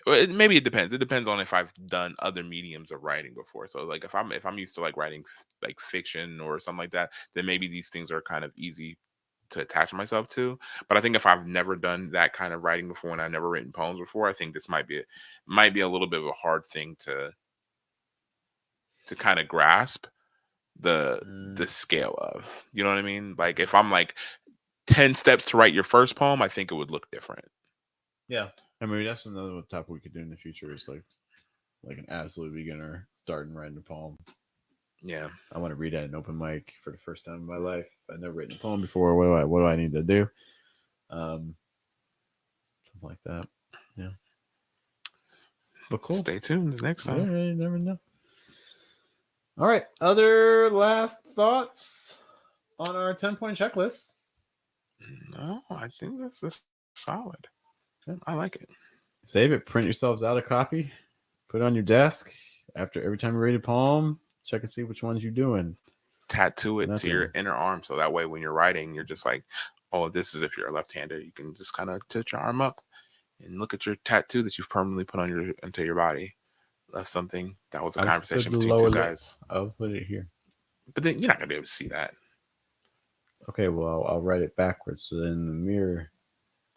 Maybe it depends. It depends on if I've done other mediums of writing before. So like if I'm used to like writing like fiction or something like that, then maybe these things are kind of easy to attach myself to. But I think if I've never done that kind of writing before and I've never written poems before, I think this might be a little bit of a hard thing to kind of grasp the scale of. You know what I mean? Like if I'm like 10 steps to write your first poem, I think it would look different. Yeah. I mean, that's another topic we could do in the future is like an absolute beginner starting writing a poem. Yeah. I want to read at an open mic for the first time in my life. I've never written a poem before. What do I need to do? Something like that. Yeah. But cool. Stay tuned next time. Yeah, you never know. All right. Other last thoughts on our 10-point checklist? No, I think this is solid. Yeah. I like it. Save it. Print yourselves out a copy. Put it on your desk. After every time you read a poem, check and see which ones you're doing. Tattoo And it that's to it. your inner arm, so that way when you're writing, you're just like, oh, this is if you're a left-hander. You can just kind of tilt your arm up and look at your tattoo that you've permanently put on your into your body. That's something that was a I said conversation the between two lower lip. guys. I'll put it here. But then you're not gonna be able to see that. Okay, well, I'll write it backwards so then in the mirror.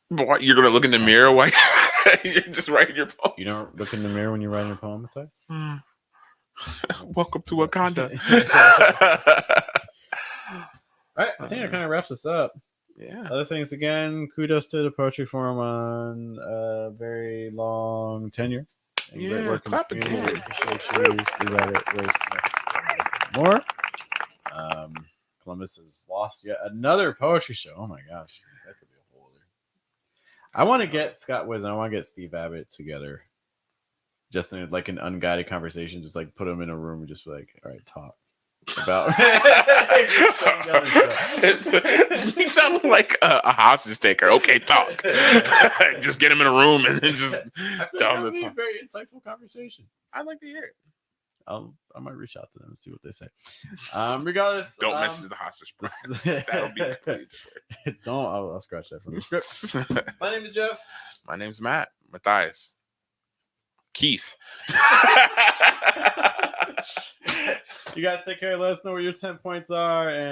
But what, you're gonna look in the mirror while you're just writing your You poems. don't look in the mirror when you're writing a poem, Matthias? Welcome to Wakanda. All right, I think that kind of wraps us up. Yeah. Other things, again, kudos to the Poetry Forum on a very long tenure and great Yeah. work in the Clap community. again. Appreciate you. Steve Abbott, Rose Smith, and more. Columbus has lost yet another poetry show. Oh my gosh, that could be a whole other. I want to get Scott Wiz and I want to get Steve Abbott together, just in like an unguided conversation. Just like put them in a room and just be like, all right, talk about. You sound like a hostage taker. Okay, talk. Just get him in a room and then just tell him to a talk. very insightful conversation. I'd like to hear it. I might reach out to them and see what they say. Regardless, Don't message the hostage. That'll be completely different. Don't. I'll scratch that from the script. My name is Jeff. My name's Matt. Matthias. Keith. You guys take care. Let us know where your 10 points are, and